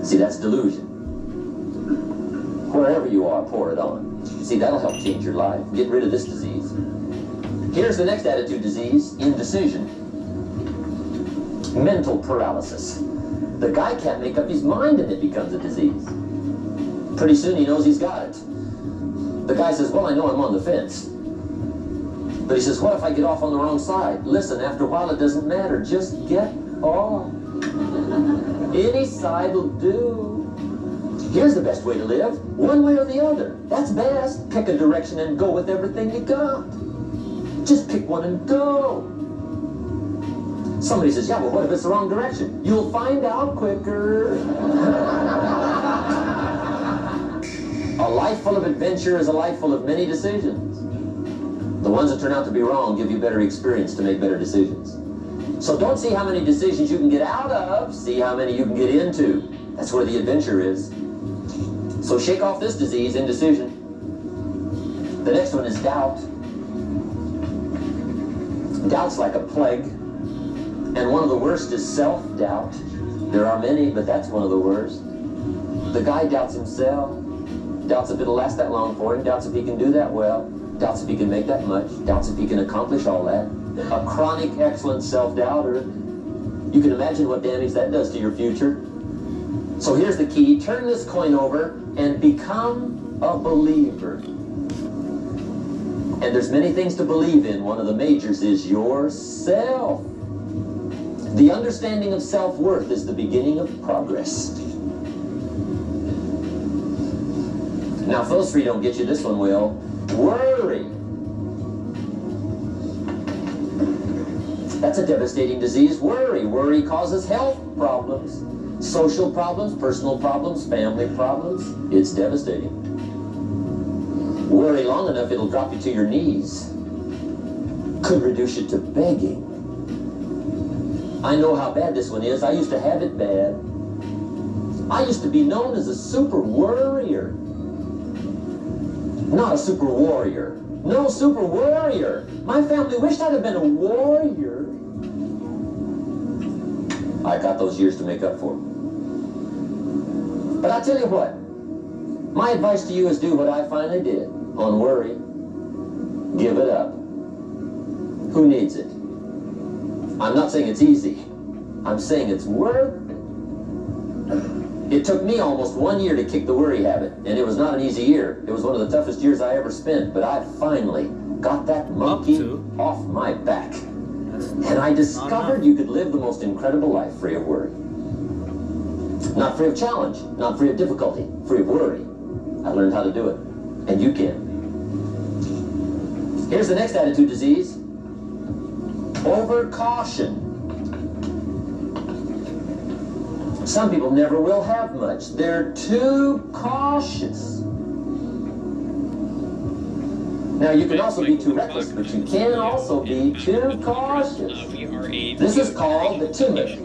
See, that's delusion. Wherever you are, pour it on. See, that'll help change your life. Get rid of this disease. Here's the next attitude disease, indecision. Mental paralysis. The guy can't make up his mind and it becomes a disease. Pretty soon he knows he's got it. The guy says, well, I know I'm on the fence. But he says, what if I get off on the wrong side? Listen, after a while it doesn't matter. Just get off. Any side will do. Here's the best way to live. One way or the other. That's best. Pick a direction and go with everything you got. Just pick one and go. Somebody says, yeah, well, what if it's the wrong direction? You'll find out quicker. A life full of adventure is a life full of many decisions. The ones that turn out to be wrong give you better experience to make better decisions. So don't see how many decisions you can get out of, see how many you can get into. That's where the adventure is. So shake off this disease, indecision. The next one is doubt. Doubt's like a plague. And one of the worst is self-doubt. There are many, but that's one of the worst. The guy doubts himself. Doubts if it'll last that long for him. Doubts if he can do that well. Doubts if he can make that much. Doubts if he can accomplish all that. A chronic, excellent self-doubter. You can imagine what damage that does to your future. So here's the key. Turn this coin over and become a believer. And there's many things to believe in. One of the majors is yourself. The understanding of self-worth is the beginning of progress. Now, if those three don't get you, this one will. Worry. That's a devastating disease. Worry. Worry causes health problems, social problems, personal problems, family problems. It's devastating. Worry long enough, it'll drop you to your knees. Could reduce you to begging. I know how bad this one is. I used to have it bad. I used to be known as a super worrier. Not a super warrior. No, super warrior. My family wished I'd have been a warrior. I got those years to make up for. But I tell you what. My advice to you is do what I finally did on worry. Give it up. Who needs it? I'm not saying it's easy. I'm saying it's worth it. It took me almost 1 year to kick the worry habit, and it was not an easy year. It was one of the toughest years I ever spent, but I finally got that monkey off my back. And I discovered you could live the most incredible life free of worry. Not free of challenge, not free of difficulty, free of worry. I learned how to do it, and you can. Here's the next attitude disease. Over-caution. Some people never will have much. They're too cautious. Now, you can also be too reckless, but you can also be too cautious. This is called the timid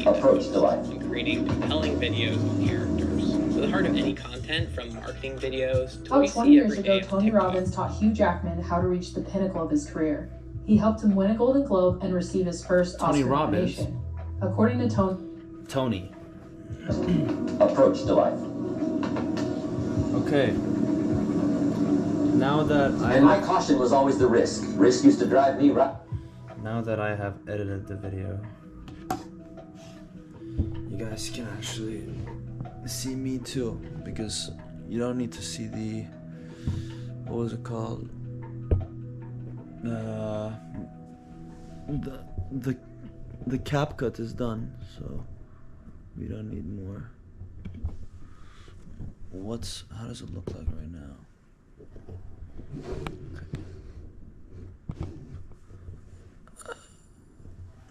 approach to life. Creating compelling videos with characters. So the heart of any content, from marketing videos to About 20 years ago, Tony Robbins taught Hugh Jackman how to reach the pinnacle of his career. He helped him win a Golden Globe and receive his first Oscar nomination. According to Tony. Approach to life. Okay. Now that And my caution was always the risk. Risk used to drive me right. Now that I have edited the video, you guys can actually see me too, because you don't need to see the, what was it called? The cap cut is done, so we don't need more. How does it look like right now?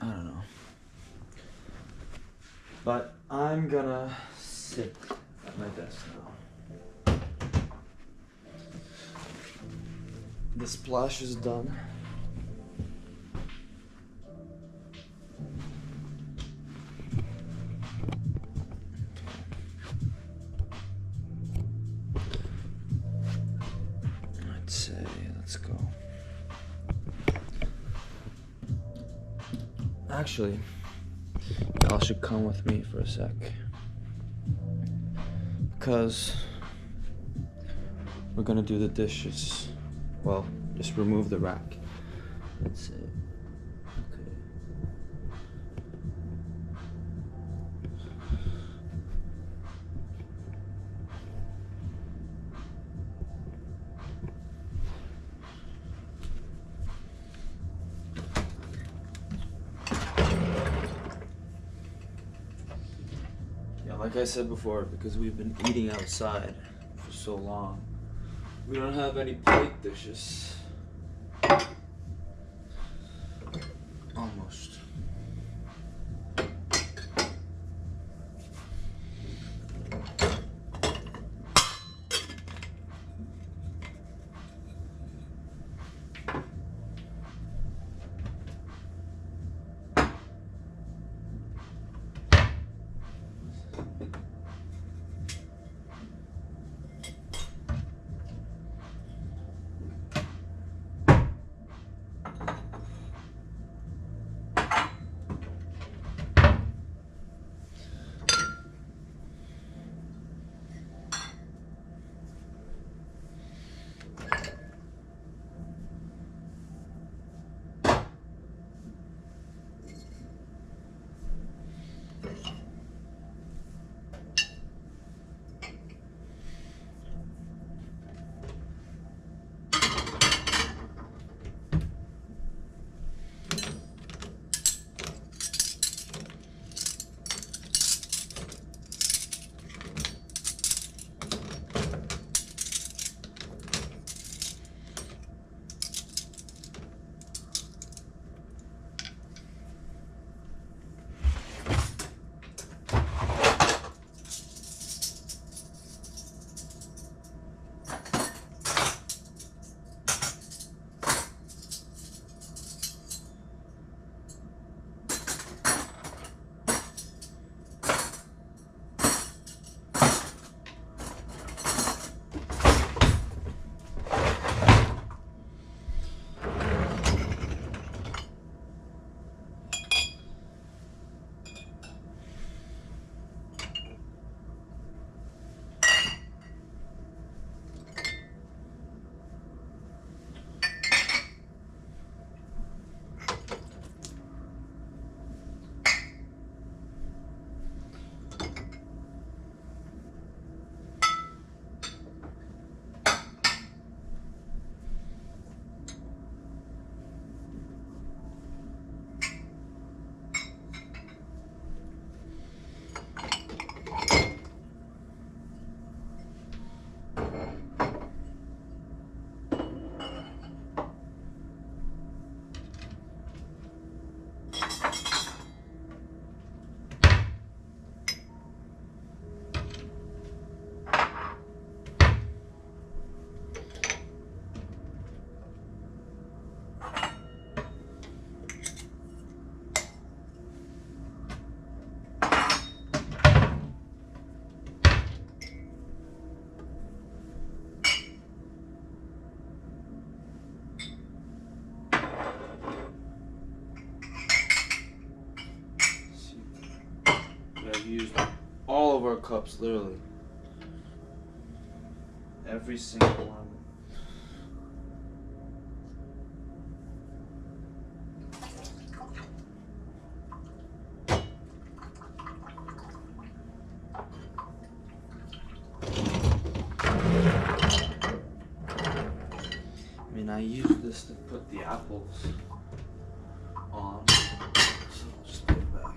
I don't know. But I'm gonna sit at my desk now. The splash is done. Let's go. Actually, y'all should come with me for a sec, because we're gonna do the dishes. Well, just remove the rack. Let's see. Okay. like I said before, because we've been eating outside for so long, we don't have any plate dishes. Almost. Used all of our cups, literally. Every single one. I mean, I use this to put the apples on. So I'll just put it back.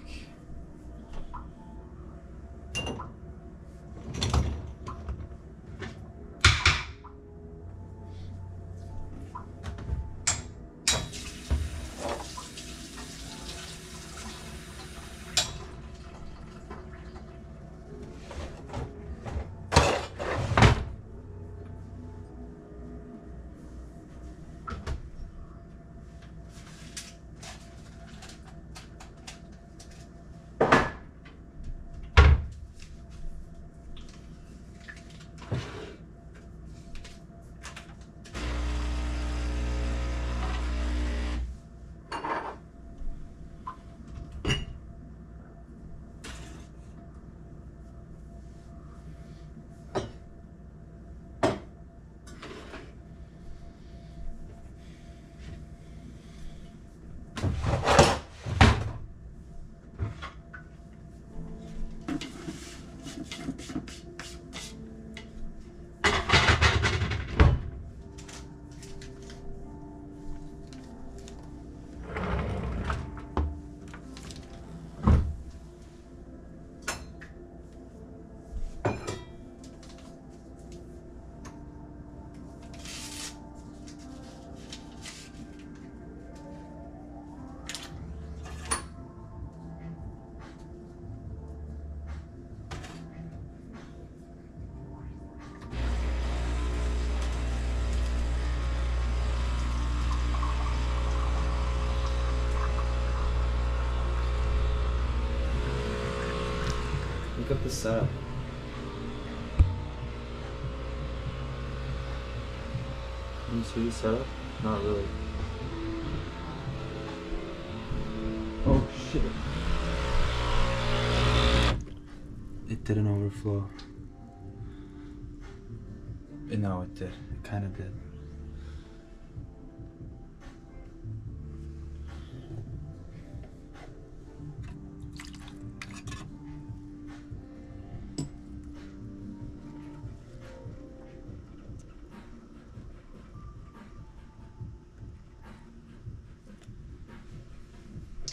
the setup. Can you see the setup? Not really. Oh shit. It didn't overflow. No, it did. It kind of did.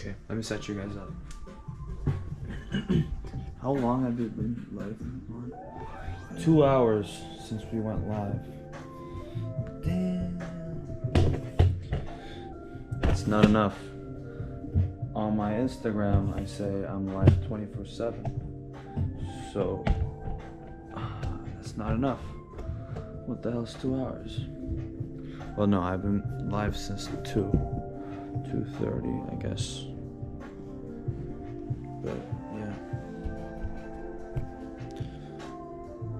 Okay, let me set you guys up. How long have you been live on? 2 hours since we went live. Damn. It's not enough. On my Instagram, I say I'm live 24/7. So, that's not enough. What the hell's 2 hours? Well, no, I've been live since 2:30, I guess. But yeah,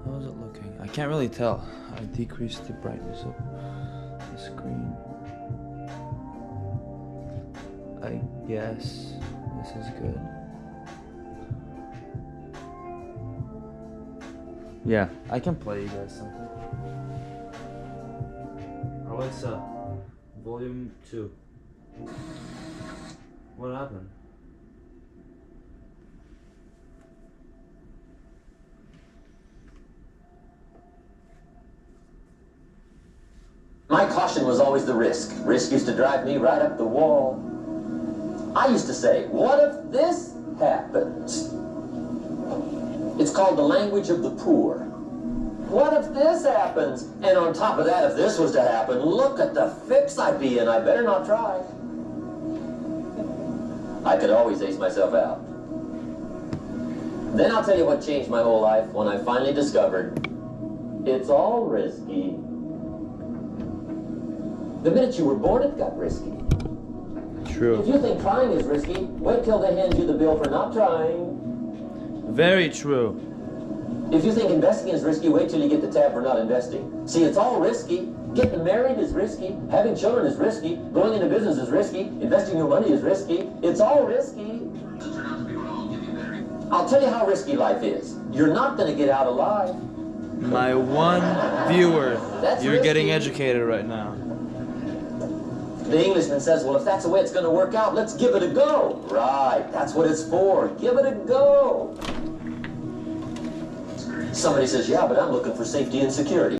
how's it looking? I can't really tell. I decreased the brightness of the screen. I guess this is good. Yeah, I can play you guys something. Alexa, volume 2. What happened? My caution was always the risk. Risk used to drive me right up the wall. I used to say, what if this happens? It's called the language of the poor. What if this happens? And on top of that, if this was to happen, look at the fix I'd be in. I better not try. I could always ace myself out. Then I'll tell you what changed my whole life when I finally discovered it's all risky. The minute you were born, it got risky. True. If you think trying is risky, wait till they hand you the bill for not trying. Very true. If you think investing is risky, wait till you get the tab for not investing. See, it's all risky. Getting married is risky. Having children is risky. Going into business is risky. Investing your money is risky. It's all risky. I'll tell you how risky life is. You're not going to get out alive. My one viewer, That's you're risky. getting educated right now. The Englishman says, well, if that's the way it's going to work out, let's give it a go. Right, that's what it's for. Give it a go. Somebody says, yeah, but I'm looking for safety and security.